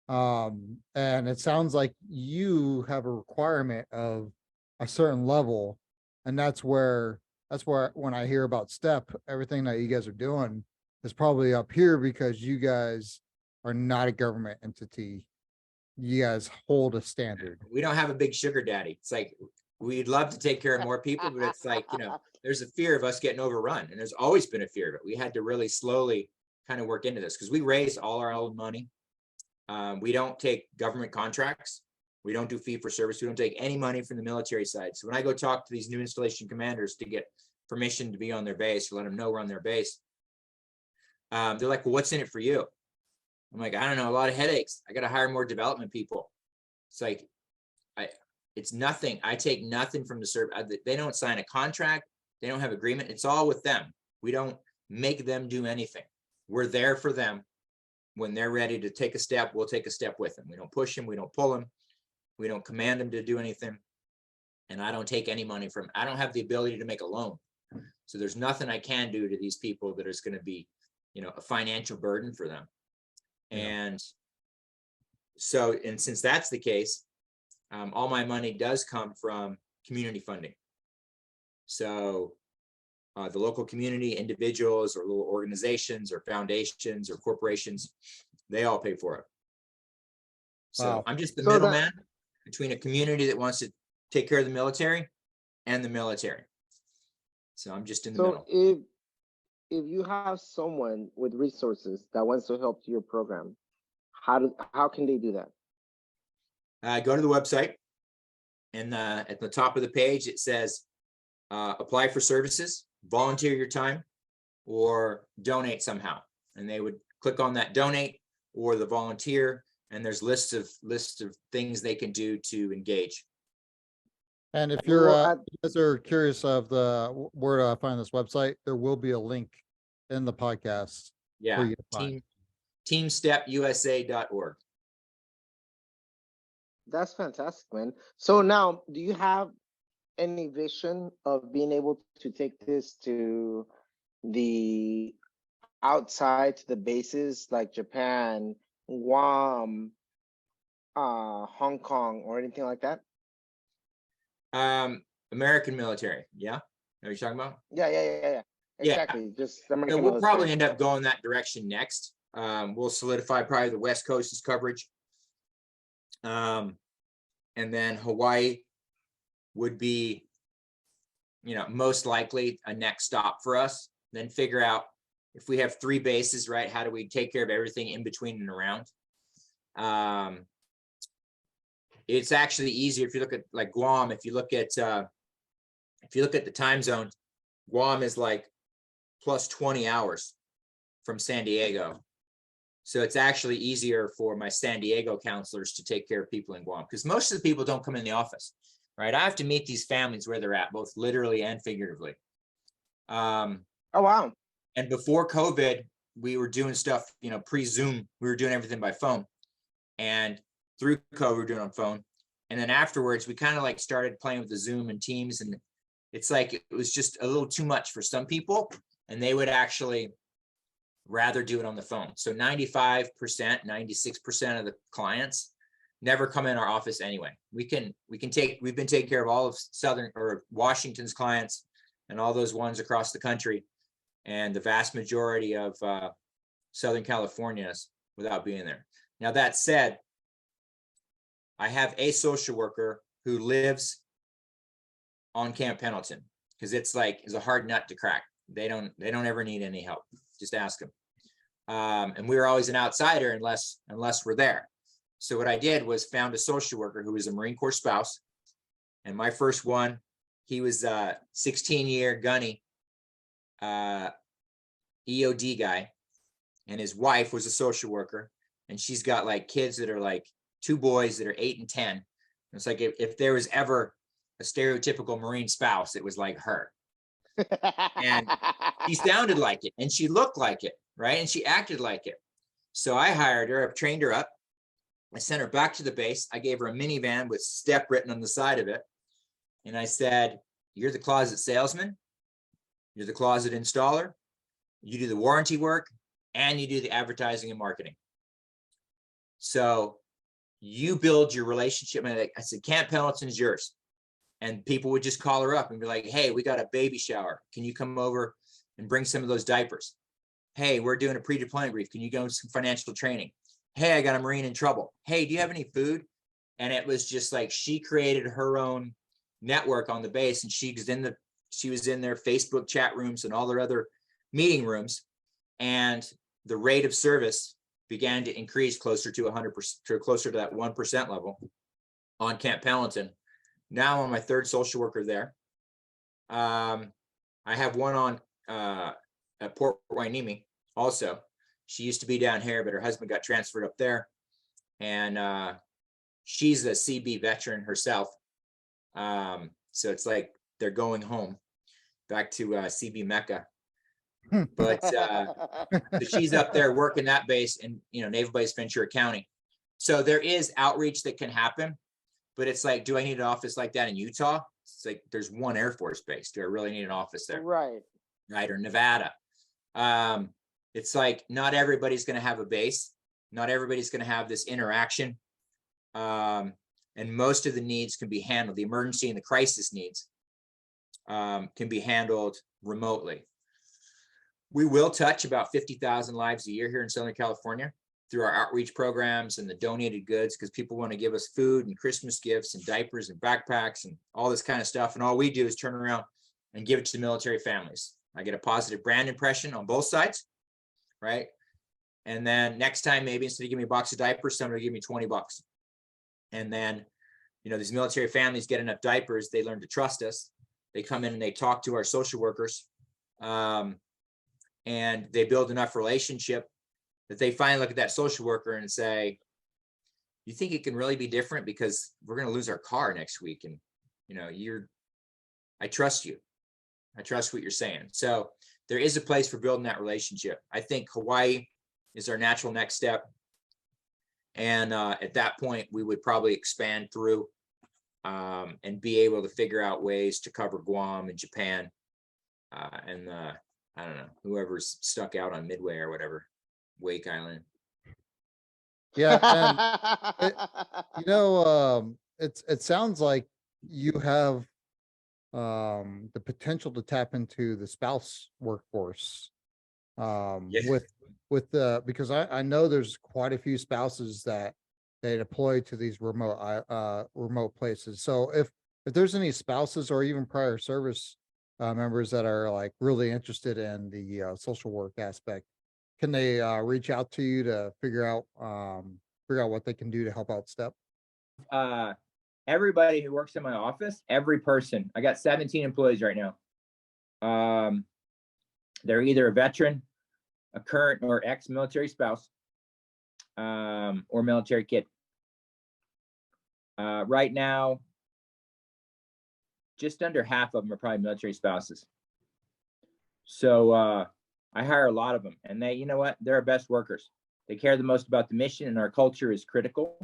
And it sounds like you have a requirement of a certain level. And that's where when I hear about STEP, everything that you guys are doing is probably up here because you guys are not a government entity. You guys hold a standard. We don't have a big sugar daddy. It's like, we'd love to take care of more people, but it's like, there's a fear of us getting overrun. And there's always been a fear of it. We had to really slowly kind of work into this because we raise all our own money. We don't take government contracts. We don't do fee for service. We don't take any money from the military side. So when I go talk to these new installation commanders to get permission to be on their base or let them know we're on their base, they're like, well, what's in it for you? I'm like, I don't know, a lot of headaches. I got to hire more development people. It's like, it's nothing. I take nothing from the service. They don't sign a contract. They don't have agreement. It's all with them. We don't make them do anything. We're there for them. When they're ready to take a step, we'll take a step with them. We don't push them. We don't pull them. We don't command them to do anything. And I don't take any money from, I don't have the ability to make a loan. So there's nothing I can do to these people that is going to be, a financial burden for them. And so, and since that's the case, all my money does come from community funding. So the local community, individuals or little organizations or foundations or corporations, they all pay for it. So I'm just the middleman between a community that wants to take care of the military and the military. So I'm just in the middle. If you have someone with resources that wants to help your program, how can they do that? Go to the website, and at the top of the page it says apply for services, volunteer your time, or donate somehow. And they would click on that donate or the volunteer, and there's lists of things they can do to engage. And if you're guys are curious of where to find this website, there will be a link in the podcast. Yeah, teamstepusa.org. That's fantastic, man. So now, do you have any vision of being able to take this to the outside, to the bases like Japan, Guam, Hong Kong, or anything like that? American military, yeah. Know what you're talking about? Yeah. Exactly. Yeah. Just American we'll probably end up going that direction next. We'll solidify probably the West Coast's coverage. And then Hawaii would be, most likely a next stop for us. Then figure out if we have 3 bases, right? How do we take care of everything in between and around? It's actually easier if you look at like Guam. If you look at the time zone, Guam is like plus 20 hours from San Diego. So it's actually easier for my San Diego counselors to take care of people in Guam, because most of the people don't come in the office, right? I have to meet these families where they're at, both literally and figuratively. Oh, wow. And before COVID, we were doing stuff, pre-Zoom, we were doing everything by phone. And through COVID, we were doing it on phone. And then afterwards, we kind of like started playing with the Zoom and Teams, and it's like it was just a little too much for some people, and they would actually rather do it on the phone. So 95%, 96% of the clients never come in our office anyway. We've been taking care of all of Southern or Washington's clients and all those ones across the country, and the vast majority of Southern California's without being there. Now, that said, I have a social worker who lives on Camp Pendleton, because it's a hard nut to crack. They don't ever need any help. Just ask them. And we were always an outsider unless we're there. So what I did was found a social worker who was a Marine Corps spouse. And my first one, he was a 16-year gunny EOD guy. And his wife was a social worker. And she's got like kids that are like 2 boys that are 8 and 10. And it's like if there was ever a stereotypical Marine spouse, it was like her. And she sounded like it, and she looked like it, right? And she acted like it. So I hired her, I trained her up. I sent her back to the base. I gave her a minivan with STEP written on the side of it. And I said, you're the closet salesman, you're the closet installer, you do the warranty work, and you do the advertising and marketing. So you build your relationship. And I said, Camp Pendleton is yours. And people would just call her up and be like, hey, we got a baby shower. Can you come over and bring some of those diapers? Hey, we're doing a pre-deployment brief. Can you go to some financial training? Hey, I got a Marine in trouble. Hey, do you have any food? And it was just like she created her own network on the base, and she was in their Facebook chat rooms and all their other meeting rooms. And the rate of service began to increase closer to 100%, closer to that 1% level on Camp Pendleton. Now I'm my 3rd social worker there. I have one on at Port Hueneme also. She used to be down here, but her husband got transferred up there. And she's a CB veteran herself. So it's like they're going home back to CB Mecca. But she's up there working that base in Naval Base Ventura County. So there is outreach that can happen. But it's like, do I need an office like that in Utah? It's like, there's one Air Force base. Do I really need an office there? Right. Or Nevada. It's like, not everybody's going to have a base. Not everybody's going to have this interaction. And most of the needs can be handled. The emergency and the crisis needs can be handled remotely. We will touch about 50,000 lives a year here in Southern California through our outreach programs and the donated goods, because people want to give us food and Christmas gifts and diapers and backpacks and all this kind of stuff. And all we do is turn around and give it to the military families. I get a positive brand impression on both sides, right? And then next time, maybe instead of giving me a box of diapers, somebody will give me $20. And then, these military families get enough diapers, they learn to trust us. They come in and they talk to our social workers, and they build enough relationship that they finally look at that social worker and say, you think it can really be different, because we're going to lose our car next week. And, I trust you. I trust what you're saying. So there is a place for building that relationship. I think Hawaii is our natural next step. And at that point, we would probably expand through and be able to figure out ways to cover Guam and Japan. And I don't know, whoever's stuck out on Midway or whatever. Wake Island. Yeah, and it sounds like you have the potential to tap into the spouse workforce. Yes. Because I know there's quite a few spouses that they deploy to these remote places. So if there's any spouses or even prior service members that are like really interested in the social work aspect, can they reach out to you to figure out what they can do to help out STEP? Everybody who works in my office, every person, I got 17 employees right now. They're either a veteran, a current or ex-military spouse, or military kid. Right now, just under half of them are probably military spouses. So I hire a lot of them, and they, they're our best workers. They care the most about the mission, and our culture is critical.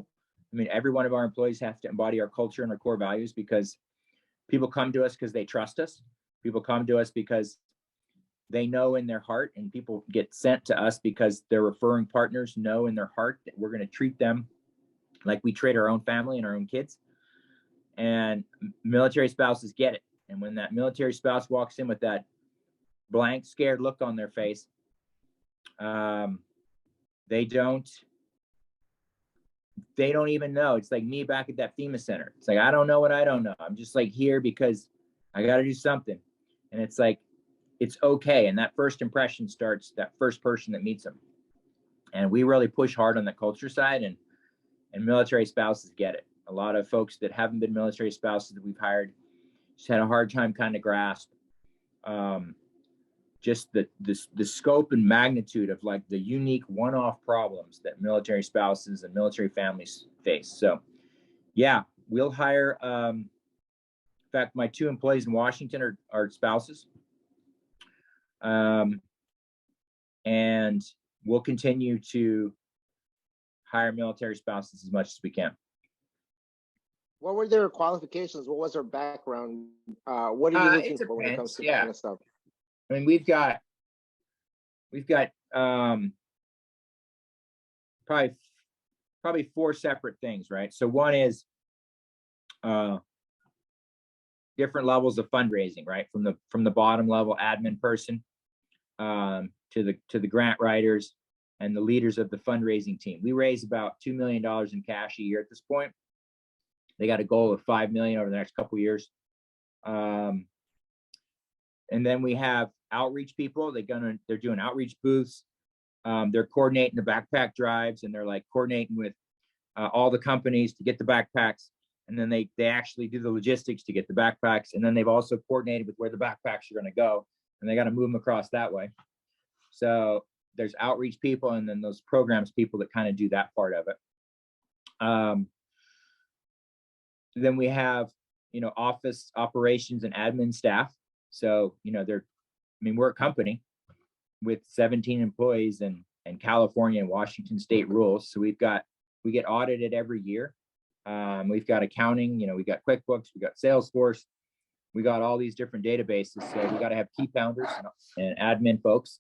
I mean, every one of our employees has to embody our culture and our core values, because People come to us because they trust us. People come to us because they know in their heart, and people get sent to us because their referring partners know in their heart that we're going to treat them like we treat our own family and our own kids. And military spouses get it. And when that military spouse walks in with that blank, scared look on their face, they don't even know. It's like me back at that FEMA center. It's like, I don't know what I don't know. I'm just like here because I got to do something. And it's like, it's okay. And that first impression starts that first person that meets them. And we really push hard on the culture side, and military spouses get it. A lot of folks that haven't been military spouses that we've hired just had a hard time kind of grasp just the scope and magnitude of like the unique one-off problems that military spouses and military families face. So yeah, we'll hire, in fact, my 2 employees in Washington are spouses. And we'll continue to hire military spouses as much as we can. What were their qualifications? What was their background? What are you looking for when it comes to that kind of stuff? I mean, we've got probably 4 separate things, right? So one is different levels of fundraising, right? From the bottom level admin person to the grant writers and the leaders of the fundraising team. We raise about $2 million in cash a year at this point. They got a goal of $5 million over the next couple of years. And then we have outreach people. They're doing outreach booths. They're coordinating the backpack drives, and they're like coordinating with all the companies to get the backpacks. And then they actually do the logistics to get the backpacks. And then they've also coordinated with where the backpacks are going to go, and they got to move them across that way. So there's outreach people, and then those programs people that kind of do that part of it. Then we have, office operations and admin staff. So, we're a company with 17 employees and California and Washington state rules. So we get audited every year. We've got accounting, we got QuickBooks, we got Salesforce, we got all these different databases. So we got to have key founders and admin folks.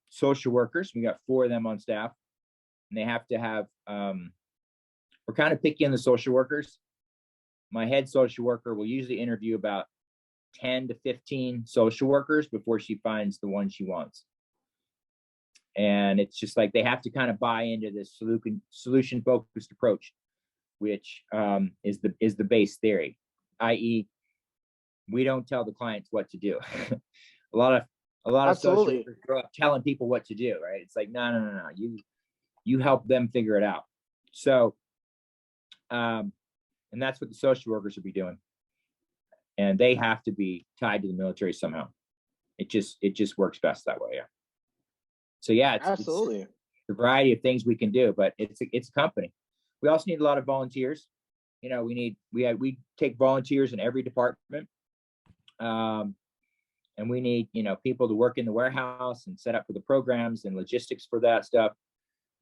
Social workers, we got 4 of them on staff, and they have to have, we're kind of picky on the social workers. My head social worker will usually interview about 10 to 15 social workers before she finds the one she wants. And it's just like they have to kind of buy into this solution focused approach, which is the base theory, i.e., we don't tell the clients what to do. a lot of social workers grow up telling people what to do, right? It's like, no. You help them figure it out. So, and that's what the social workers will be doing. And they have to be tied to the military somehow. It just works best that way. Yeah. So yeah, it's a variety of things we can do, but it's a company. We also need a lot of volunteers. We take volunteers in every department. And we need, people to work in the warehouse and set up for the programs and logistics for that stuff.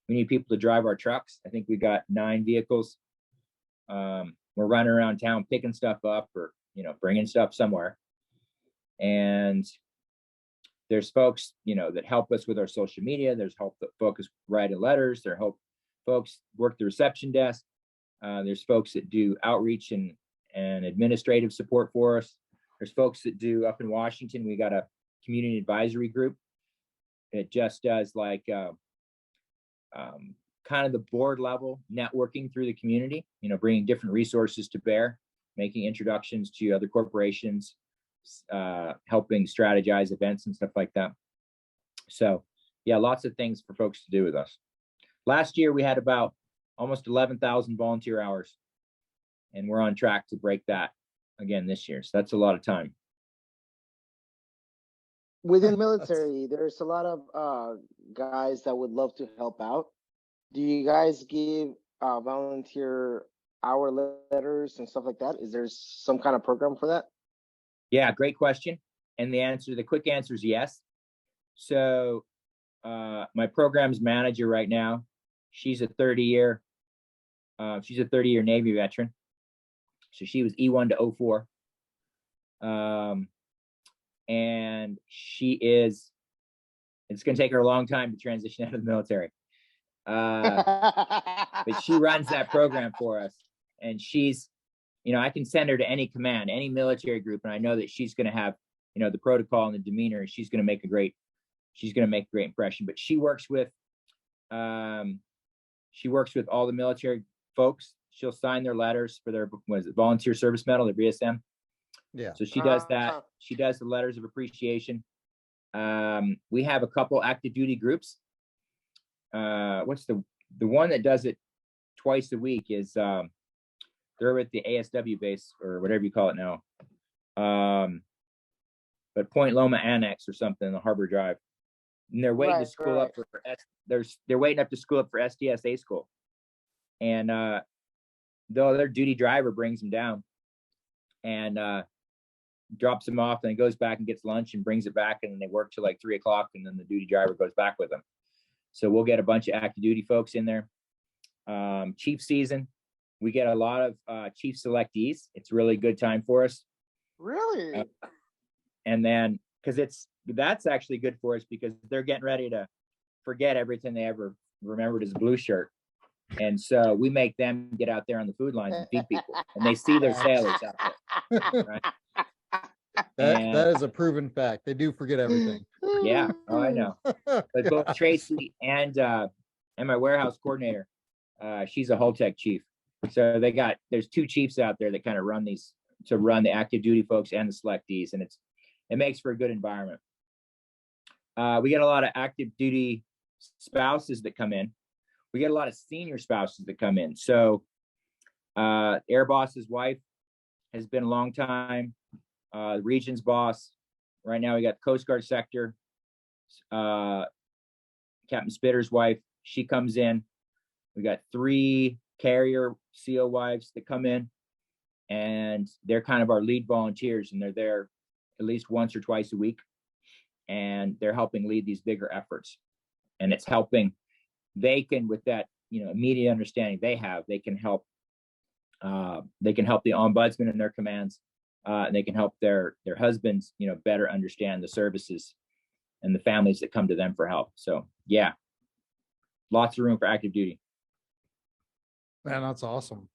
We need people to drive our trucks. I think we got 9 vehicles. We're running around town picking stuff up or, bringing stuff somewhere. And there's folks, that help us with our social media. There's folks writing letters. There help folks work the reception desk. There's folks that do outreach and administrative support for us. There's folks that do up in Washington. We got a community advisory group. It just does like kind of the board level networking through the community, bringing different resources to bear, making introductions to other corporations, helping strategize events and stuff like that. So yeah, lots of things for folks to do with us. Last year, we had about almost 11,000 volunteer hours, and we're on track to break that again this year. So that's a lot of time. Within the military, there's a lot of guys that would love to help out. Do you guys give volunteer hour letters and stuff like that? Is there some kind of program for that? Yeah, great question. And the quick answer is yes. So my programs manager right now, she's a 30-year Navy veteran. So she was E1 to 04. And it's going to take her a long time to transition out of the military. But she runs that program for us, and she's, I can send her to any command, any military group, and I know that she's going to have, the protocol and the demeanor, and she's going to make a great impression. But she works with all the military folks. She'll sign their letters for their, volunteer service medal, their VSM. Yeah. So she does that. She does the letters of appreciation. We have a couple active duty groups. What's the one that does it twice a week is they're at the ASW base or whatever you call it now. But Point Loma Annex or something, the Harbor Drive. And they're waiting to school up for they're waiting up to school up for SDSA school. And though their duty driver brings them down and drops them off, and goes back and gets lunch and brings it back, and then they work till like 3 o'clock, and then the duty driver goes back with them. So we'll get a bunch of active duty folks in there. Chief season, we get a lot of chief selectees. It's a really good time for us. Really? And then, that's actually good for us because they're getting ready to forget everything they ever remembered as a blue shirt. And so we make them get out there on the food lines and feed people, and they see their sailors out there. Right? That is a proven fact. They do forget everything. Yeah. Oh, I know. But both Tracy and my warehouse coordinator, she's a Holtec chief. So there's 2 chiefs out there that kind of run the active duty folks and the selectees, and it makes for a good environment. We get a lot of active duty spouses that come in. We get a lot of senior spouses that come in. So Air Boss's wife has been a long time. The region's boss. Right now we got Coast Guard sector. Captain Spitter's wife, she comes in. We got 3 carrier CO wives that come in, and they're kind of our lead volunteers, and they're there at least once or twice a week, and they're helping lead these bigger efforts. And it's helping, they can, with that, immediate understanding they can help the ombudsman in their commands, and they can help their husbands, better understand the services and the families that come to them for help. So yeah, lots of room for active duty. Man, that's awesome.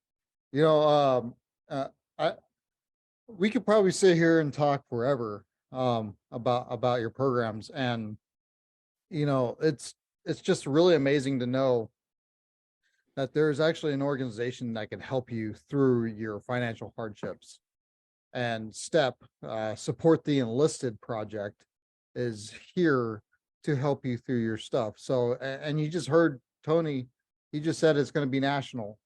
We could probably sit here and talk forever about your programs, and it's just really amazing to know that there's actually an organization that can help you through your financial hardships. And support the Enlisted project is here to help you through your stuff. So, and you just heard Tony, he just said it's going to be national.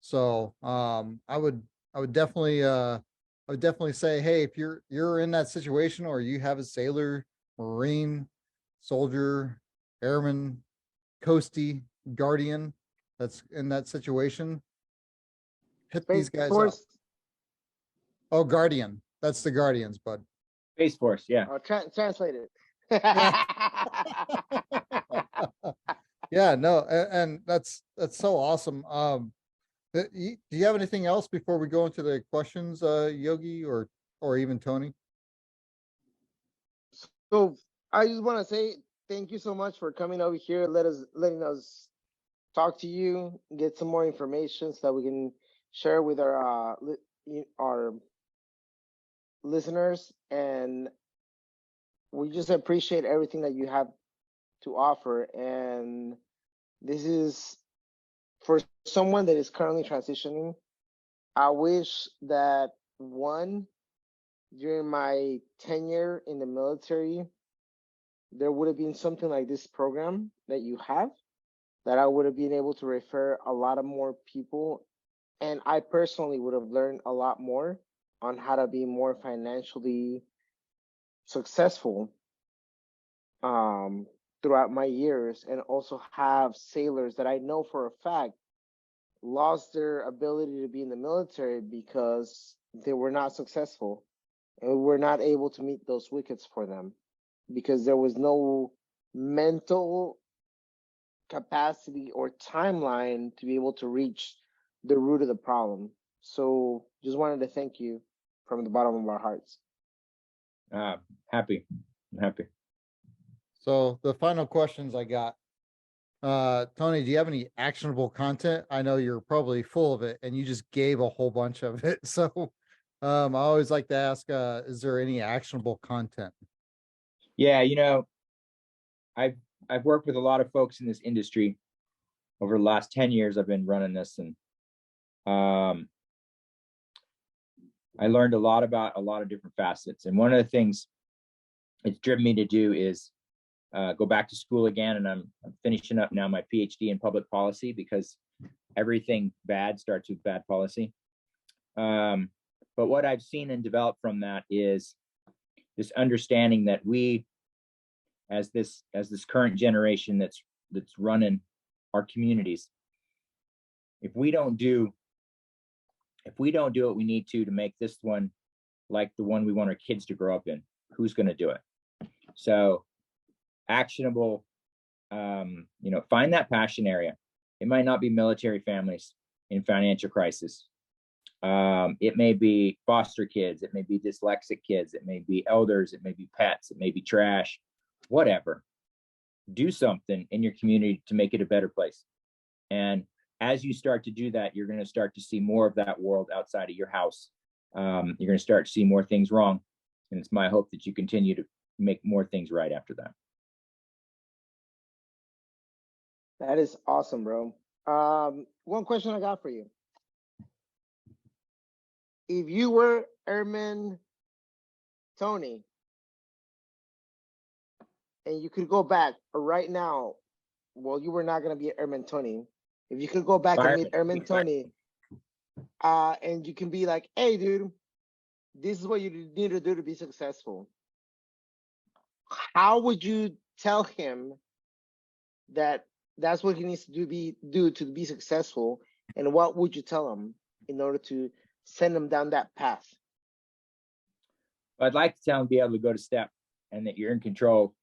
So I would definitely say, hey, if you're in that situation, or you have a sailor, Marine, soldier, airman, coastie, guardian that's in that situation, hit these guys up. Oh, Guardian. That's the Guardians, bud. Space Force, yeah. Translate it. Yeah, no, and that's so awesome. Do you have anything else before we go into the questions, Yogi, or even Tony? So I just want to say thank you so much for coming over here, letting us talk to you, get some more information so that we can share with our listeners, and we just appreciate everything that you have to offer. And this is for someone that is currently transitioning. I wish that during my tenure in the military, there would have been something like this program that you have, that I would have been able to refer a lot of more people, and I personally would have learned a lot more on how to be more financially successful throughout my years, and also have sailors that I know for a fact lost their ability to be in the military because they were not successful and were not able to meet those wickets for them because there was no mental capacity or timeline to be able to reach the root of the problem. So just wanted to thank you from the bottom of our hearts. Happy. I'm happy. So the final questions I got, Tony, do you have any actionable content? I know you're probably full of it and you just gave a whole bunch of it. So I always like to ask, is there any actionable content? Yeah, you know, I've worked with a lot of folks in this industry over the last 10 years. I've been running this, and I learned a lot about a lot of different facets. And one of the things it's driven me to do is go back to school again. And I'm finishing up now my PhD in public policy, because everything bad starts with bad policy. But what I've seen and developed from that is this understanding that we, as this current generation that's running our communities, if we don't do what we need to make this one like the one we want our kids to grow up in, who's going to do it? So actionable, you know, find that passion area. It might not be military families in financial crisis. It may be foster kids. It may be dyslexic kids. It may be elders. It may be pets. It may be trash, whatever. Do something in your community to make it a better place. And as you start to do that, you're going to start to see more of that world outside of your house. You're going to start to see more things wrong. And it's my hope that you continue to make more things right after that. That is awesome, bro. One question I got for you. If you were Airman Tony, and you could go back right now, well, you were not going to be Airman Tony. If you could go back and meet Airman Tony, and you can be like, hey, dude, this is what you need to do to be successful. How would you tell him that that's what he needs to do to be successful? And what would you tell him in order to send him down that path? I'd like to tell him be able to go to step, and that you're in control.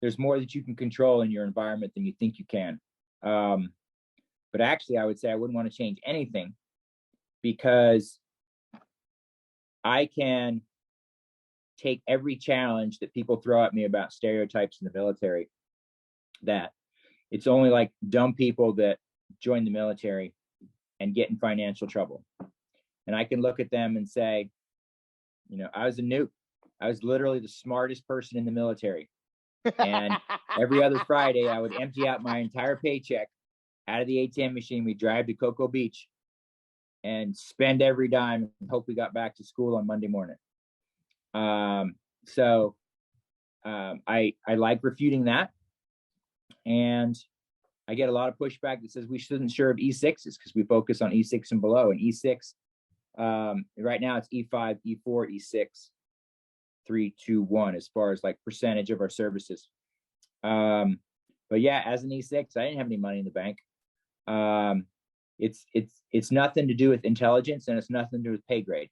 There's more that you can control in your environment than you think you can. But actually, I would say I wouldn't want to change anything, because I can take every challenge that people throw at me about stereotypes in the military, that it's only like dumb people that join the military and get in financial trouble. And I can look at them and say, you know, I was a nuke. I was literally the smartest person in the military. And every other Friday, I would empty out my entire paycheck out of the ATM machine. We'd drive to Cocoa Beach and spend every dime and hope we got back to school on Monday morning. So I like refuting that. And I get a lot of pushback that says we shouldn't serve E6s because we focus on E6 and below. And E6, right now it's E5, E4, E6, 3, 2, 1 as far as like percentage of our services. But yeah, as an E6, I didn't have any money in the bank. It's nothing to do with intelligence, and it's nothing to do with pay grade.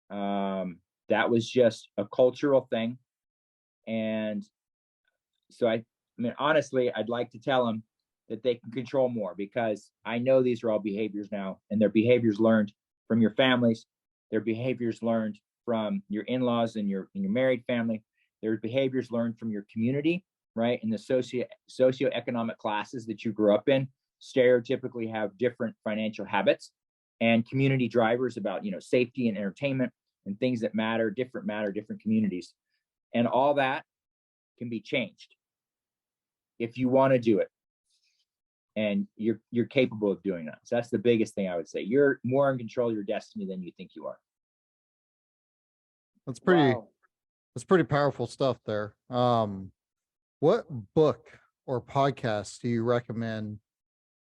That was just a cultural thing. And so I mean, honestly, I'd like to tell them that they can control more, because I know these are all behaviors now, and they're behaviors learned from your families. They're behaviors learned from your in-laws and your married family. There's behaviors learned from your community, right? And the socioeconomic classes that you grew up in stereotypically have different financial habits, and community drivers about, you know, safety and entertainment and things that matter, different communities. And all that can be changed if you want to do it. And you're capable of doing that. So that's the biggest thing I would say. You're more in control of your destiny than you think you are. That's pretty, Wow. that's pretty powerful stuff there. What book or podcast do you recommend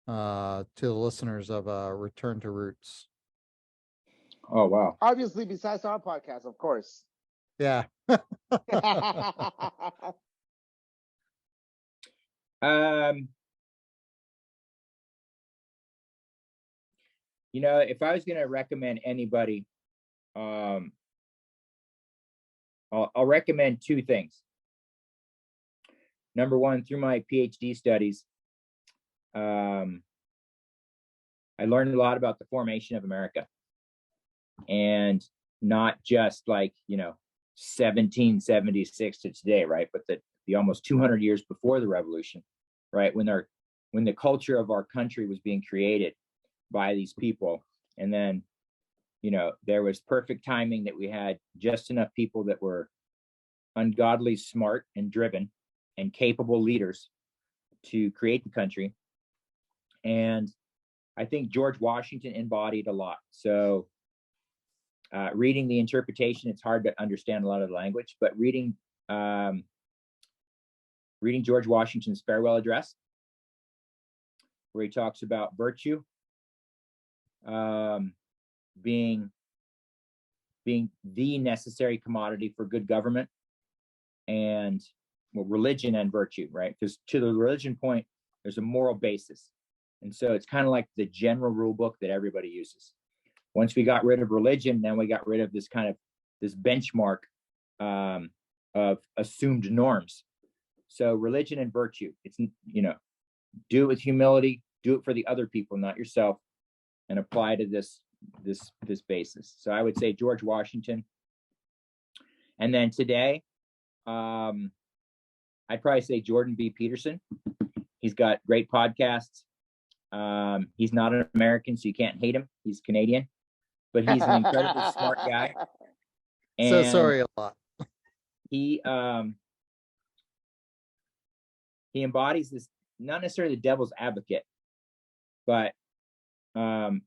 to the listeners of Return to Roots? Oh, wow. Obviously, besides our podcast, of course. Yeah. You know, if I was going to recommend anybody, I'll recommend two things. Number one, through my PhD studies, I learned a lot about the formation of America, and not just like, 1776 to today, right? But the almost 200 years before the revolution, right? When the culture of our country was being created by these people. And then, there was perfect timing that we had just enough people that were ungodly smart and driven and capable leaders to create the country. And I think George Washington embodied a lot. So reading the interpretation, it's hard to understand a lot of the language, but reading George Washington's farewell address, where he talks about virtue being the necessary commodity for good government, and religion and virtue, right? Because to the religion point, there's a moral basis. And so it's kind of like the general rule book that everybody uses. Once we got rid of religion, then we got rid of this benchmark of assumed norms. So religion and virtue, it's, do it with humility, do it for the other people, not yourself, and apply to this basis. So I would say George Washington. And then today, I'd probably say Jordan B. Peterson. He's got great podcasts. He's not an American, so you can't hate him. He's Canadian, but he's an incredibly smart guy. And So sorry a lot. He embodies this, not necessarily the devil's advocate, but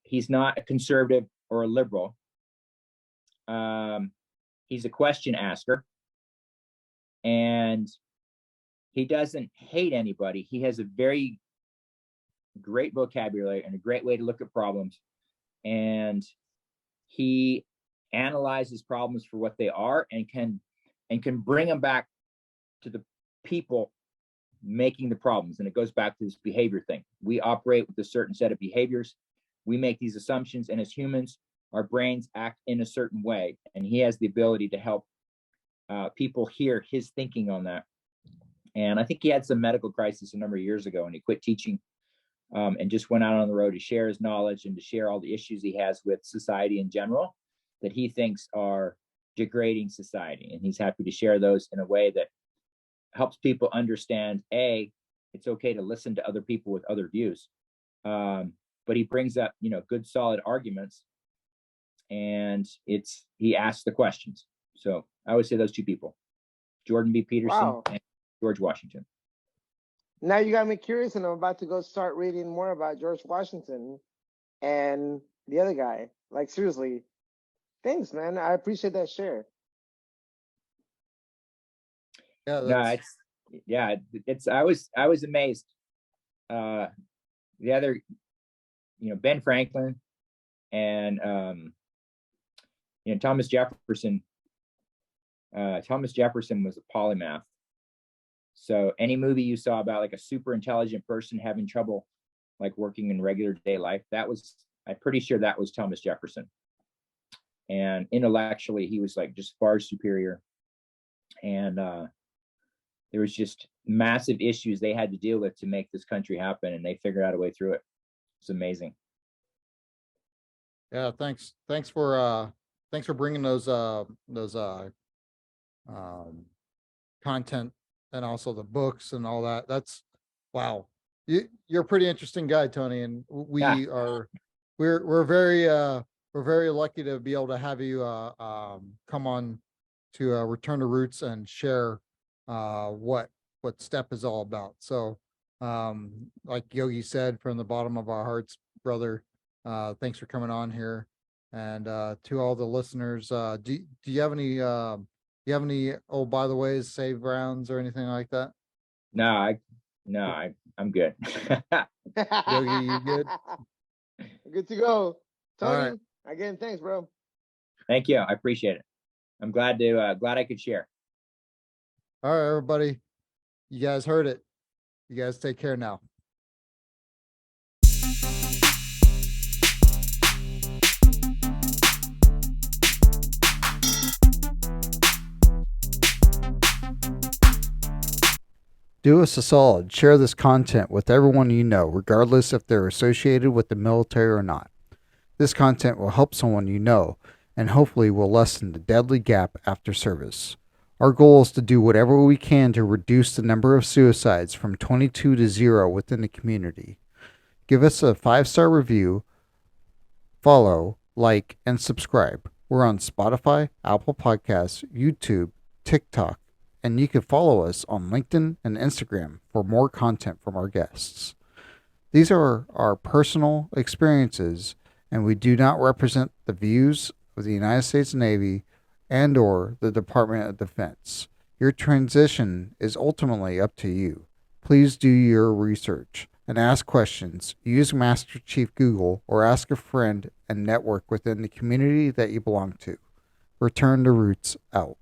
he's not a conservative or a liberal. He's a question asker, and he doesn't hate anybody. He has a very great vocabulary and a great way to look at problems, and he analyzes problems for what they are, and can bring them back to the people making the problems. And it goes back to this behavior thing. We operate with a certain set of behaviors. We make these assumptions, and as humans, our brains act in a certain way, and he has the ability to help people hear his thinking on that. And I think he had some medical crisis a number of years ago, and he quit teaching and just went out on the road to share his knowledge and to share all the issues he has with society in general that he thinks are degrading society. And he's happy to share those in a way that helps people understand, it's okay to listen to other people with other views. But he brings up, good, solid arguments, and he asks the questions. So I would say those two people, Jordan B. Peterson and George Washington. Now you got me curious, and I'm about to go start reading more about George Washington and the other guy. Like, seriously, thanks, man. I appreciate that share. I was amazed. The other, Ben Franklin and Thomas Jefferson. Thomas Jefferson was a polymath. So any movie you saw about like a super intelligent person having trouble like working in regular day life, I'm pretty sure that was Thomas Jefferson. And intellectually, he was like just far superior. And there was just massive issues they had to deal with to make this country happen, and they figured out a way through it. It's amazing. Yeah, thanks for bringing those content and also the books and all that. That's wow. You're a pretty interesting guy, Tony, and we're very lucky to be able to have you come on to Return to Roots and share what STEP is all about. So like Yogi said, from the bottom of our hearts, brother, thanks for coming on here. And to all the listeners, do you have any oh by the way save rounds or anything like that? No, I'm good. Yogi, you good? Good to go. Tony, All right. Again, thanks, bro. Thank you. I appreciate it. I'm glad I could share. All right, everybody. You guys heard it. You guys take care now. Do us a solid. Share this content with everyone you know, regardless if they're associated with the military or not. This content will help someone you know and hopefully will lessen the deadly gap after service. Our goal is to do whatever we can to reduce the number of suicides from 22 to 0 within the community. Give us a 5-star review, follow, like, and subscribe. We're on Spotify, Apple Podcasts, YouTube, TikTok, and you can follow us on LinkedIn and Instagram for more content from our guests. These are our personal experiences, and we do not represent the views of the United States Navy and or the Department of Defense. Your transition is ultimately up to you. Please do your research and ask questions. Use Master Chief Google or ask a friend and network within the community that you belong to. Return to Roots out.